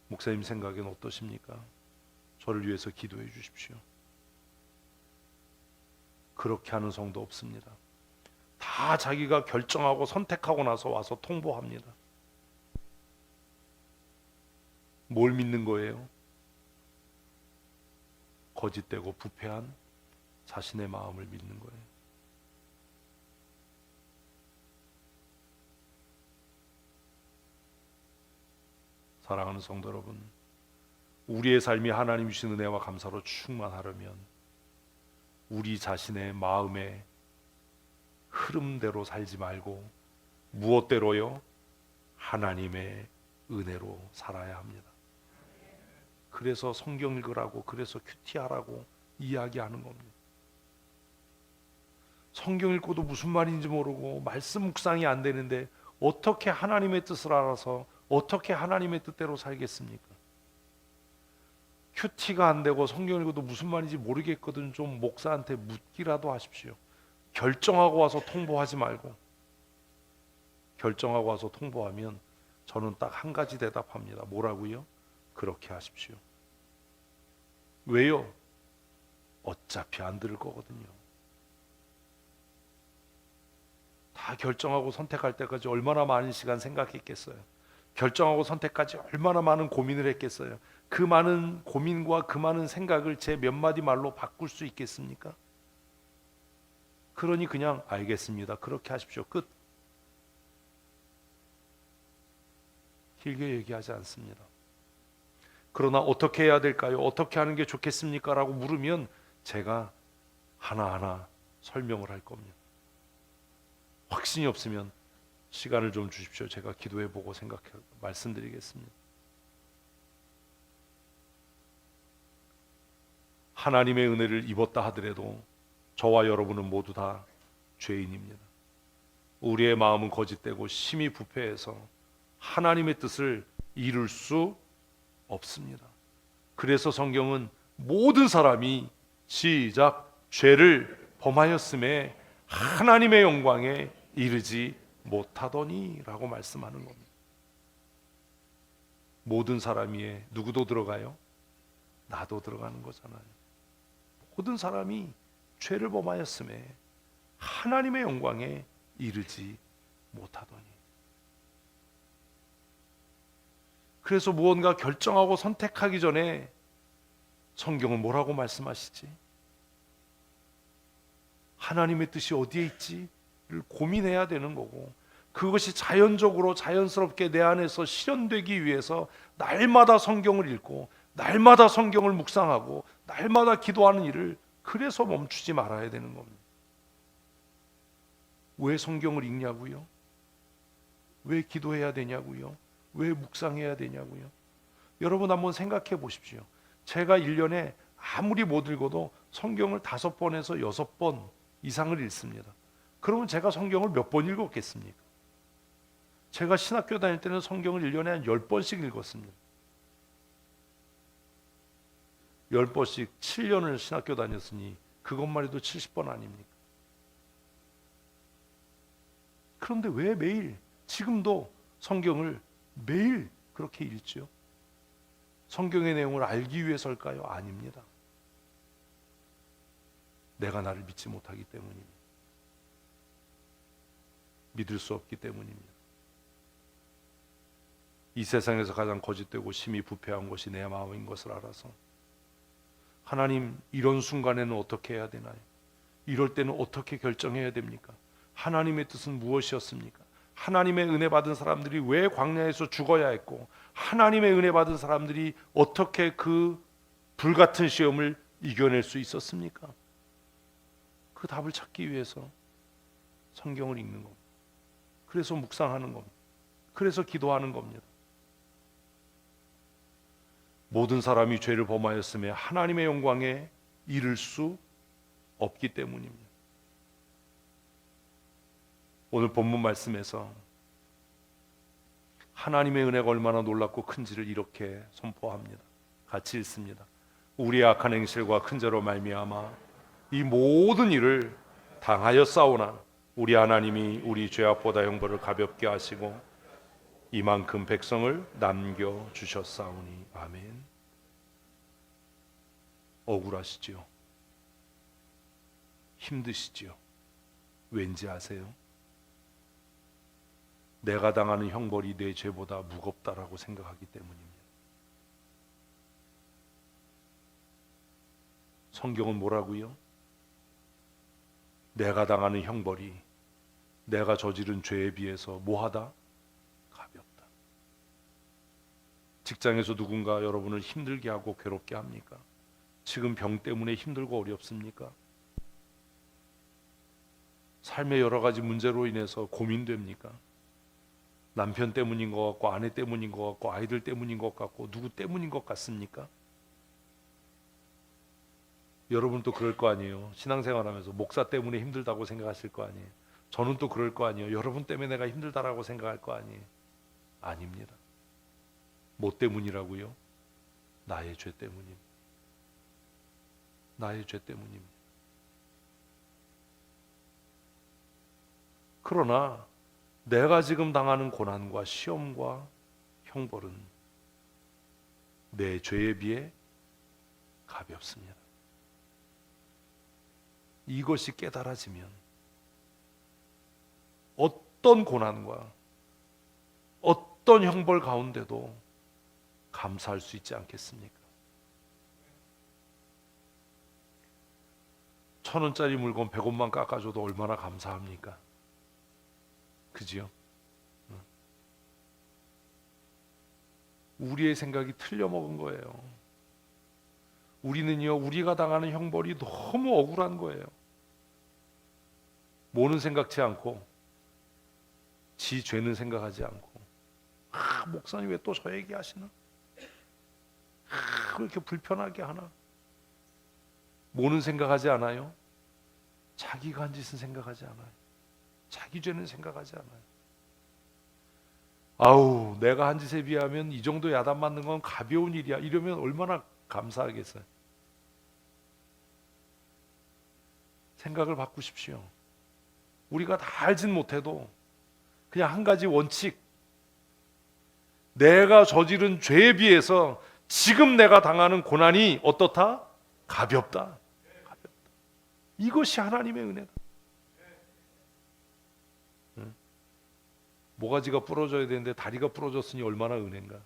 목사님 생각엔 어떠십니까? 저를 위해서 기도해 주십시오. 그렇게 하는 성도 없습니다. 다 자기가 결정하고 선택하고 나서 와서 통보합니다. 뭘 믿는 거예요? 거짓되고 부패한 자신의 마음을 믿는 거예요. 사랑하는 성도 여러분, 우리의 삶이 하나님 주신 은혜와 감사로 충만하려면 우리 자신의 마음의 흐름대로 살지 말고 무엇대로요? 하나님의 은혜로 살아야 합니다. 그래서 성경 읽으라고, 그래서 큐티하라고 이야기하는 겁니다. 성경 읽고도 무슨 말인지 모르고 말씀 묵상이 안 되는데 어떻게 하나님의 뜻을 알아서 어떻게 하나님의 뜻대로 살겠습니까? 큐티가 안 되고 성경 읽어도 무슨 말인지 모르겠거든. 좀 목사한테 묻기라도 하십시오. 결정하고 와서 통보하지 말고. 결정하고 와서 통보하면 저는 딱 한 가지 대답합니다. 뭐라고요? 그렇게 하십시오. 왜요? 어차피 안 들을 거거든요. 다 결정하고 선택할 때까지 얼마나 많은 시간 생각했겠어요. 결정하고 선택까지 얼마나 많은 고민을 했겠어요. 그 많은 고민과 그 많은 생각을 제 몇 마디 말로 바꿀 수 있겠습니까? 그러니 그냥 알겠습니다. 그렇게 하십시오. 끝. 길게 얘기하지 않습니다. 그러나 어떻게 해야 될까요? 어떻게 하는 게 좋겠습니까? 라고 물으면 제가 하나하나 설명을 할 겁니다. 확신이 없으면 시간을 좀 주십시오. 제가 기도해보고 말씀드리겠습니다. 하나님의 은혜를 입었다 하더라도 저와 여러분은 모두 다 죄인입니다. 우리의 마음은 거짓되고 심히 부패해서 하나님의 뜻을 이룰 수 없습니다. 그래서 성경은 모든 사람이 시작 죄를 범하였음에 하나님의 영광에 이르지 못하더니 라고 말씀하는 겁니다. 모든 사람이에 누구도 들어가요? 나도 들어가는 거잖아요. 모든 사람이 죄를 범하였음에 하나님의 영광에 이르지 못하더니. 그래서 무언가 결정하고 선택하기 전에 성경은 뭐라고 말씀하시지? 하나님의 뜻이 어디에 있지를 고민해야 되는 거고, 그것이 자연적으로 자연스럽게 내 안에서 실현되기 위해서 날마다 성경을 읽고 날마다 성경을 묵상하고 날마다 기도하는 일을 그래서 멈추지 말아야 되는 겁니다. 왜 성경을 읽냐고요? 왜 기도해야 되냐고요? 왜 묵상해야 되냐고요? 여러분 한번 생각해 보십시오. 제가 1년에 아무리 못 읽어도 성경을 5번에서 6번 이상을 읽습니다. 그러면 제가 성경을 몇 번 읽었겠습니까? 제가 신학교 다닐 때는 성경을 1년에 한 10번씩 읽었습니다. 10번씩 7년을 신학교 다녔으니 그것만 해도 70번 아닙니까? 그런데 왜 매일 지금도 성경을 매일 그렇게 읽죠? 성경의 내용을 알기 위해서일까요? 아닙니다. 내가 나를 믿지 못하기 때문입니다. 믿을 수 없기 때문입니다. 이 세상에서 가장 거짓되고 심히 부패한 것이 내 마음인 것을 알아서 하나님, 이런 순간에는 어떻게 해야 되나요? 이럴 때는 어떻게 결정해야 됩니까? 하나님의 뜻은 무엇이었습니까? 하나님의 은혜 받은 사람들이 왜 광야에서 죽어야 했고, 하나님의 은혜 받은 사람들이 어떻게 그 불같은 시험을 이겨낼 수 있었습니까? 그 답을 찾기 위해서 성경을 읽는 겁니다. 그래서 묵상하는 겁니다. 그래서 기도하는 겁니다. 모든 사람이 죄를 범하였음에 하나님의 영광에 이를 수 없기 때문입니다. 오늘 본문 말씀에서 하나님의 은혜가 얼마나 놀랍고 큰지를 이렇게 선포합니다. 같이 읽습니다. 우리의 악한 행실과 큰 죄로 말미암아 이 모든 일을 당하였사오나 우리 하나님이 우리 죄 악보다 형벌을 가볍게 하시고 이만큼 백성을 남겨주셨사오니. 아멘. 억울하시지요? 힘드시지요? 왠지 아세요? 내가 당하는 형벌이 내 죄보다 무겁다라고 생각하기 때문입니다. 성경은 뭐라고요? 내가 당하는 형벌이 내가 저지른 죄에 비해서 뭐하다? 가볍다. 직장에서 누군가 여러분을 힘들게 하고 괴롭게 합니까? 지금 병 때문에 힘들고 어렵습니까? 삶의 여러 가지 문제로 인해서 고민됩니까? 남편 때문인 것 같고, 아내 때문인 것 같고, 아이들 때문인 것 같고, 누구 때문인 것 같습니까? 여러분도 그럴 거 아니에요. 신앙생활하면서 목사 때문에 힘들다고 생각하실 거 아니에요. 저는 또 그럴 거 아니에요. 여러분 때문에 내가 힘들다라고 생각할 거 아니에요. 아닙니다. 뭐 때문이라고요? 나의 죄 때문입니다. 나의 죄 때문입니다. 그러나 내가 지금 당하는 고난과 시험과 형벌은 내 죄에 비해 가볍습니다. 이것이 깨달아지면 어떤 고난과 어떤 형벌 가운데도 감사할 수 있지 않겠습니까? 1,000원짜리 물건 100원만 깎아줘도 얼마나 감사합니까? 그지요? 우리의 생각이 틀려먹은 거예요. 우리는요, 우리가 당하는 형벌이 너무 억울한 거예요. 뭐는 생각지 않고, 지 죄는 생각하지 않고, 목사님 왜 또 저 얘기 하시나? 왜 이렇게 불편하게 하나? 뭐는 생각하지 않아요? 자기가 한 짓은 생각하지 않아요. 자기 죄는 생각하지 않아요. 아우, 내가 한 짓에 비하면 이 정도 야단 맞는 건 가벼운 일이야. 이러면 얼마나 감사하겠어요. 생각을 바꾸십시오. 우리가 다 알진 못해도 그냥 한 가지 원칙, 내가 저지른 죄에 비해서 지금 내가 당하는 고난이 어떻다? 가볍다. 가볍다. 이것이 하나님의 은혜다. 모가지가 부러져야 되는데 다리가 부러졌으니 얼마나 은혜인가.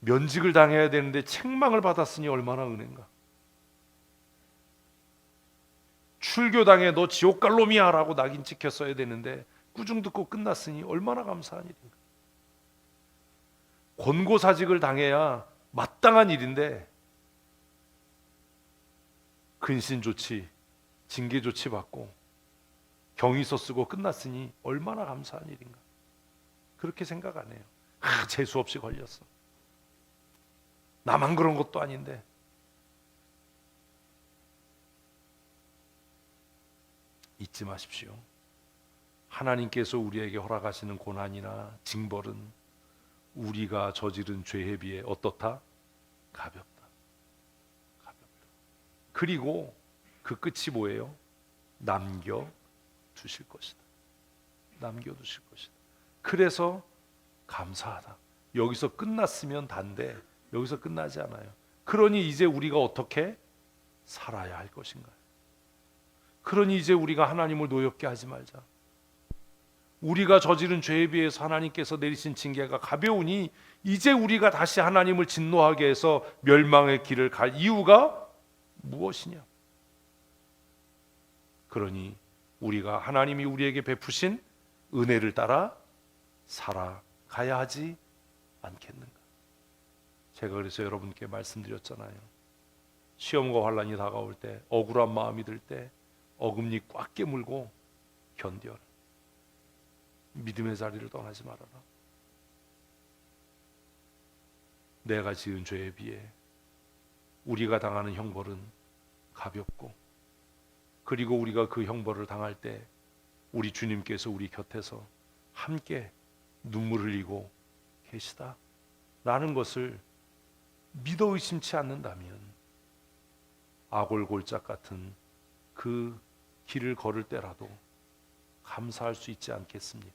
면직을 당해야 되는데 책망을 받았으니 얼마나 은혜인가. 출교당해 너 지옥 갈 놈이야 라고 낙인 찍혔어야 되는데 꾸중 듣고 끝났으니 얼마나 감사한 일인가. 권고사직을 당해야 마땅한 일인데 근신조치, 징계조치 받고 경위서 쓰고 끝났으니 얼마나 감사한 일인가. 그렇게 생각 안 해요. 재수 없이 걸렸어. 나만 그런 것도 아닌데. 잊지 마십시오. 하나님께서 우리에게 허락하시는 고난이나 징벌은 우리가 저지른 죄에 비해 어떻다? 가볍다. 가볍다. 그리고 그 끝이 뭐예요? 남겨두실 것이다. 남겨두실 것이다. 그래서 감사하다. 여기서 끝났으면 단데 여기서 끝나지 않아요. 그러니 이제 우리가 어떻게 살아야 할 것인가? 그러니 이제 우리가 하나님을 노엽게 하지 말자. 우리가 저지른 죄에 비해서 하나님께서 내리신 징계가 가벼우니 이제 우리가 다시 하나님을 진노하게 해서 멸망의 길을 갈 이유가 무엇이냐? 그러니 우리가 하나님이 우리에게 베푸신 은혜를 따라 살아가야 하지 않겠는가? 제가 그래서 여러분께 말씀드렸잖아요. 시험과 환난이 다가올 때, 억울한 마음이 들 때 어금니 꽉 깨물고 견뎌라. 믿음의 자리를 떠나지 말아라. 내가 지은 죄에 비해 우리가 당하는 형벌은 가볍고, 그리고 우리가 그 형벌을 당할 때 우리 주님께서 우리 곁에서 함께 눈물 흘리고 계시다 라는 것을 믿어 의심치 않는다면 아골골짝 같은 그 길을 걸을 때라도 감사할 수 있지 않겠습니까?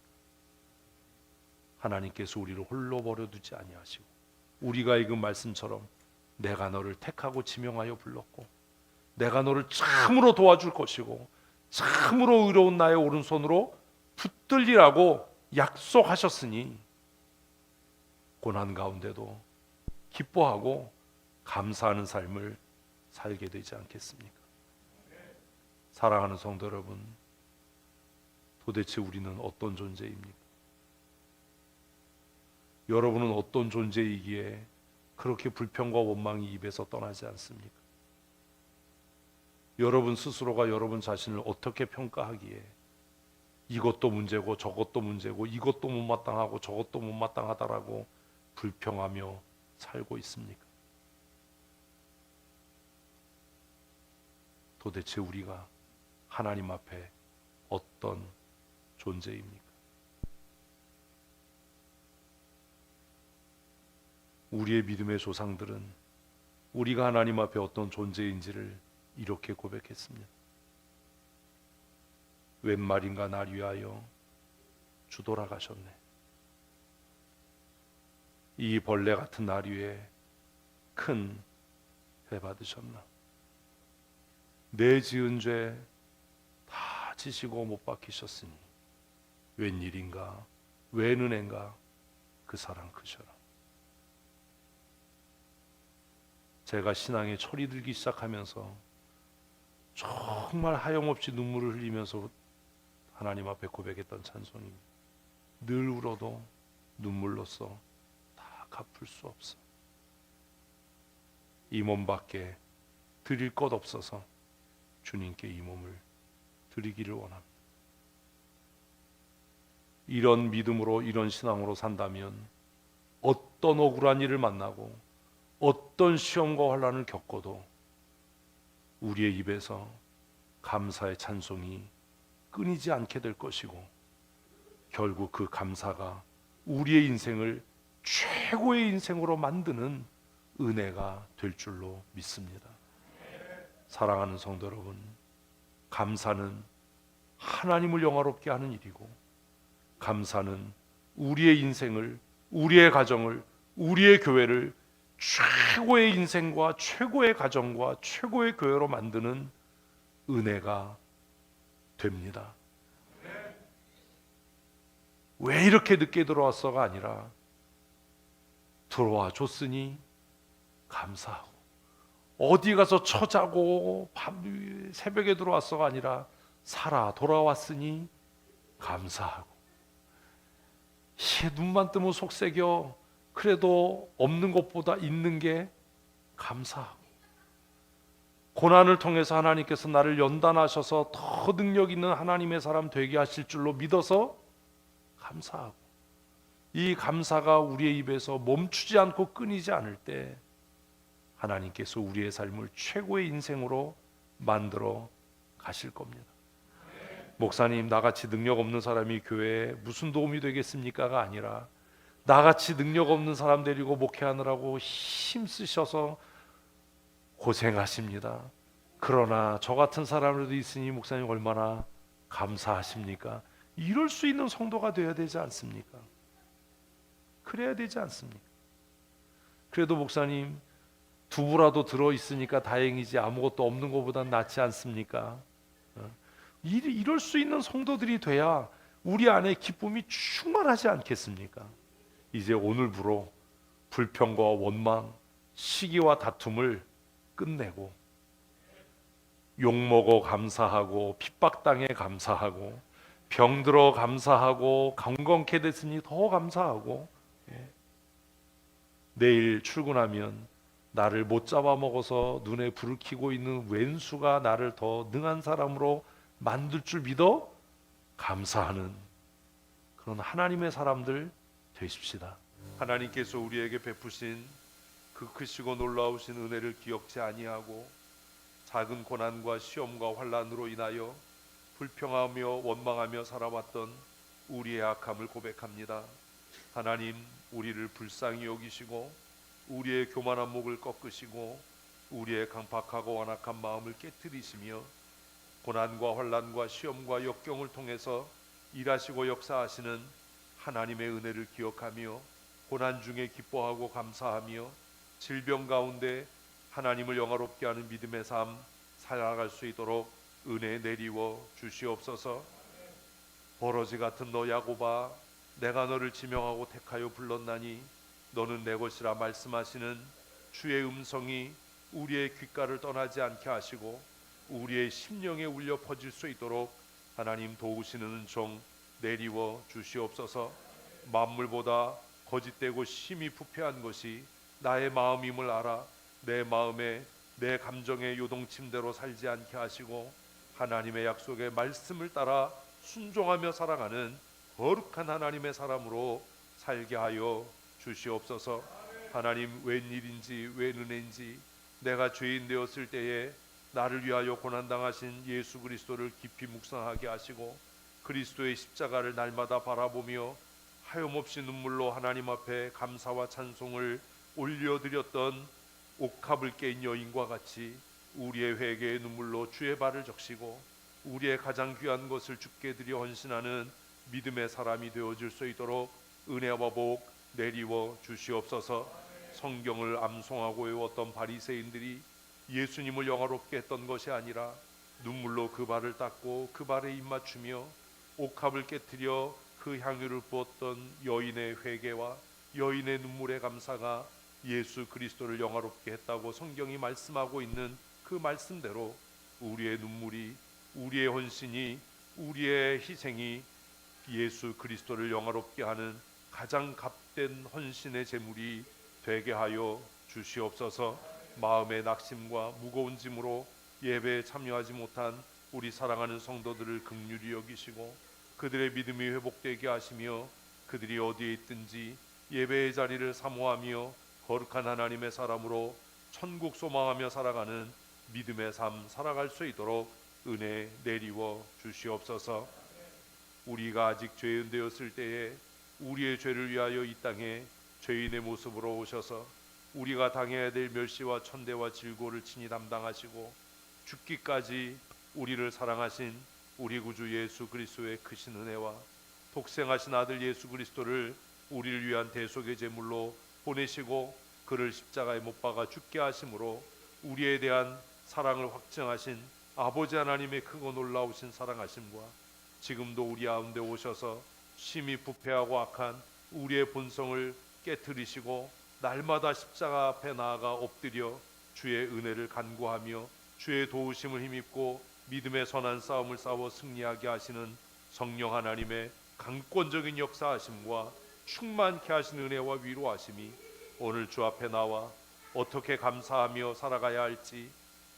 하나님께서 우리를 홀로 버려두지 아니하시고 우리가 읽은 말씀처럼 내가 너를 택하고 지명하여 불렀고 내가 너를 참으로 도와줄 것이고 참으로 의로운 나의 오른손으로 붙들리라고 약속하셨으니 고난 가운데도 기뻐하고 감사하는 삶을 살게 되지 않겠습니까? 사랑하는 성도 여러분, 도대체 우리는 어떤 존재입니까? 여러분은 어떤 존재이기에 그렇게 불평과 원망이 입에서 떠나지 않습니까? 여러분 스스로가 여러분 자신을 어떻게 평가하기에 이것도 문제고 저것도 문제고 이것도 못마땅하고 저것도 못마땅하다라고 불평하며 살고 있습니까? 도대체 우리가 하나님 앞에 어떤 존재입니까? 우리의 믿음의 조상들은 우리가 하나님 앞에 어떤 존재인지를 이렇게 고백했습니다. 웬 말인가 날 위하여 주 돌아가셨네. 이 벌레 같은 날 위에 큰 회 받으셨나. 내 지은 죄 다 지시고 못 박히셨으니 웬일인가 웬 은혜인가 그 사랑 크셔라. 제가 신앙에 철이 들기 시작하면서 정말 하염없이 눈물을 흘리면서 하나님 앞에 고백했던 찬송이 늘 울어도 눈물로써 다 갚을 수 없어. 이 몸밖에 드릴 것 없어서 주님께 이 몸을 드리기를 원합니다. 이런 믿음으로 이런 신앙으로 산다면 어떤 억울한 일을 만나고 어떤 시험과 환난을 겪어도 우리의 입에서 감사의 찬송이 끊이지 않게 될 것이고 결국 그 감사가 우리의 인생을 최고의 인생으로 만드는 은혜가 될 줄로 믿습니다. 사랑하는 성도 여러분, 감사는 하나님을 영화롭게 하는 일이고 감사는 우리의 인생을, 우리의 가정을, 우리의 교회를 최고의 인생과 최고의 가정과 최고의 교회로 만드는 은혜가 됩니다. 왜 이렇게 늦게 들어왔어가 아니라 들어와 줬으니 감사하고, 어디 가서 처자고 새벽에 들어왔어가 아니라 살아 돌아왔으니 감사하고, 눈만 뜨면 속색여 그래도 없는 것보다 있는 게 감사하고, 고난을 통해서 하나님께서 나를 연단하셔서 더 능력 있는 하나님의 사람 되게 하실 줄로 믿어서 감사하고, 이 감사가 우리의 입에서 멈추지 않고 끊이지 않을 때 하나님께서 우리의 삶을 최고의 인생으로 만들어 가실 겁니다. 목사님, 나같이 능력 없는 사람이 교회에 무슨 도움이 되겠습니까가 아니라 나같이 능력 없는 사람 데리고 목회하느라고 힘쓰셔서 고생하십니다. 그러나 저 같은 사람이라도 있으니 목사님 얼마나 감사하십니까? 이럴 수 있는 성도가 되어야 되지 않습니까? 그래야 되지 않습니까? 그래도 목사님 두부라도 들어있으니까 다행이지 아무것도 없는 것보단 낫지 않습니까? 이럴 수 있는 성도들이 돼야 우리 안에 기쁨이 충만하지 않겠습니까? 이제 오늘부로 불평과 원망, 시기와 다툼을 끝내고 욕먹어 감사하고 핍박당해 감사하고 병들어 감사하고 건강케 됐으니 더 감사하고, 내일 출근하면 나를 못 잡아먹어서 눈에 불을 켜고 있는 왼수가 나를 더 능한 사람으로 만들 줄 믿어 감사하는 그런 하나님의 사람들 되십시다. 하나님께서 우리에게 베푸신 그 크시고 놀라우신 은혜를 기억지 아니하고 작은 고난과 시험과 환난으로 인하여 불평하며 원망하며 살아왔던 우리의 악함을 고백합니다. 하나님, 우리를 불쌍히 여기시고 우리의 교만한 목을 꺾으시고 우리의 강팍하고 완악한 마음을 깨뜨리시며 고난과 환난과 시험과 역경을 통해서 일하시고 역사하시는 하나님의 은혜를 기억하며 고난 중에 기뻐하고 감사하며 질병 가운데 하나님을 영화롭게 하는 믿음의 삶 살아갈 수 있도록 은혜 내리워 주시옵소서. 버러지 같은 너 야곱아, 내가 너를 지명하고 택하여 불렀나니 너는 내 것이라 말씀하시는 주의 음성이 우리의 귓가를 떠나지 않게 하시고 우리의 심령에 울려 퍼질 수 있도록 하나님 도우시는 은총 내리워 주시옵소서. 만물보다 거짓되고 심히 부패한 것이 나의 마음임을 알아 내 마음에 내 감정의 요동침대로 살지 않게 하시고 하나님의 약속의 말씀을 따라 순종하며 살아가는 거룩한 하나님의 사람으로 살게 하여 주시옵소서. 하나님, 웬일인지 웬 은혜인지 내가 죄인 되었을 때에 나를 위하여 고난당하신 예수 그리스도를 깊이 묵상하게 하시고 그리스도의 십자가를 날마다 바라보며 하염없이 눈물로 하나님 앞에 감사와 찬송을 올려드렸던 옥합을 깬 여인과 같이 우리의 회개의 눈물로 주의 발을 적시고 우리의 가장 귀한 것을 주께 드려 헌신하는 믿음의 사람이 되어줄 수 있도록 은혜와 복 내리워 주시옵소서. 성경을 암송하고 외웠던 바리새인들이 예수님을 영화롭게 했던 것이 아니라 눈물로 그 발을 닦고 그 발에 입맞추며 옥합을 깨뜨려 그 향유를 부었던 여인의 회개와 여인의 눈물의 감사가 예수 그리스도를 영화롭게 했다고 성경이 말씀하고 있는 그 말씀대로 우리의 눈물이, 우리의 헌신이, 우리의 희생이 예수 그리스도를 영화롭게 하는 가장 값된 헌신의 제물이 되게 하여 주시옵소서. 마음의 낙심과 무거운 짐으로 예배에 참여하지 못한 우리 사랑하는 성도들을 긍휼히 여기시고 그들의 믿음이 회복되게 하시며 그들이 어디에 있든지 예배의 자리를 사모하며 거룩한 하나님의 사람으로 천국 소망하며 살아가는 믿음의 삶 살아갈 수 있도록 은혜 내리워 주시옵소서. 우리가 아직 죄인 되었을 때에 우리의 죄를 위하여 이 땅에 죄인의 모습으로 오셔서 우리가 당해야 될 멸시와 천대와 질고를 친히 담당하시고 죽기까지 우리를 사랑하신 우리 구주 예수 그리스도의 크신 은혜와 독생하신 아들 예수 그리스도를 우리를 위한 대속의 제물로 보내시고 그를 십자가에 못 박아 죽게 하심으로 우리에 대한 사랑을 확증하신 아버지 하나님의 크고 놀라우신 사랑하심과 지금도 우리 가운데 오셔서 심히 부패하고 악한 우리의 본성을 깨뜨리시고 날마다 십자가 앞에 나아가 엎드려 주의 은혜를 간구하며 주의 도우심을 힘입고 믿음의 선한 싸움을 싸워 승리하게 하시는 성령 하나님의 강권적인 역사하심과 충만케 하신 은혜와 위로하심이 오늘 주 앞에 나와 어떻게 감사하며 살아가야 할지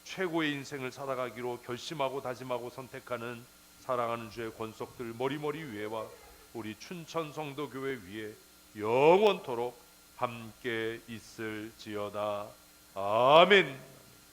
최고의 인생을 살아가기로 결심하고 다짐하고 선택하는 사랑하는 주의 권속들 머리머리 위에와 우리 춘천 성도교회 위에 영원토록 함께 있을지어다. 아멘.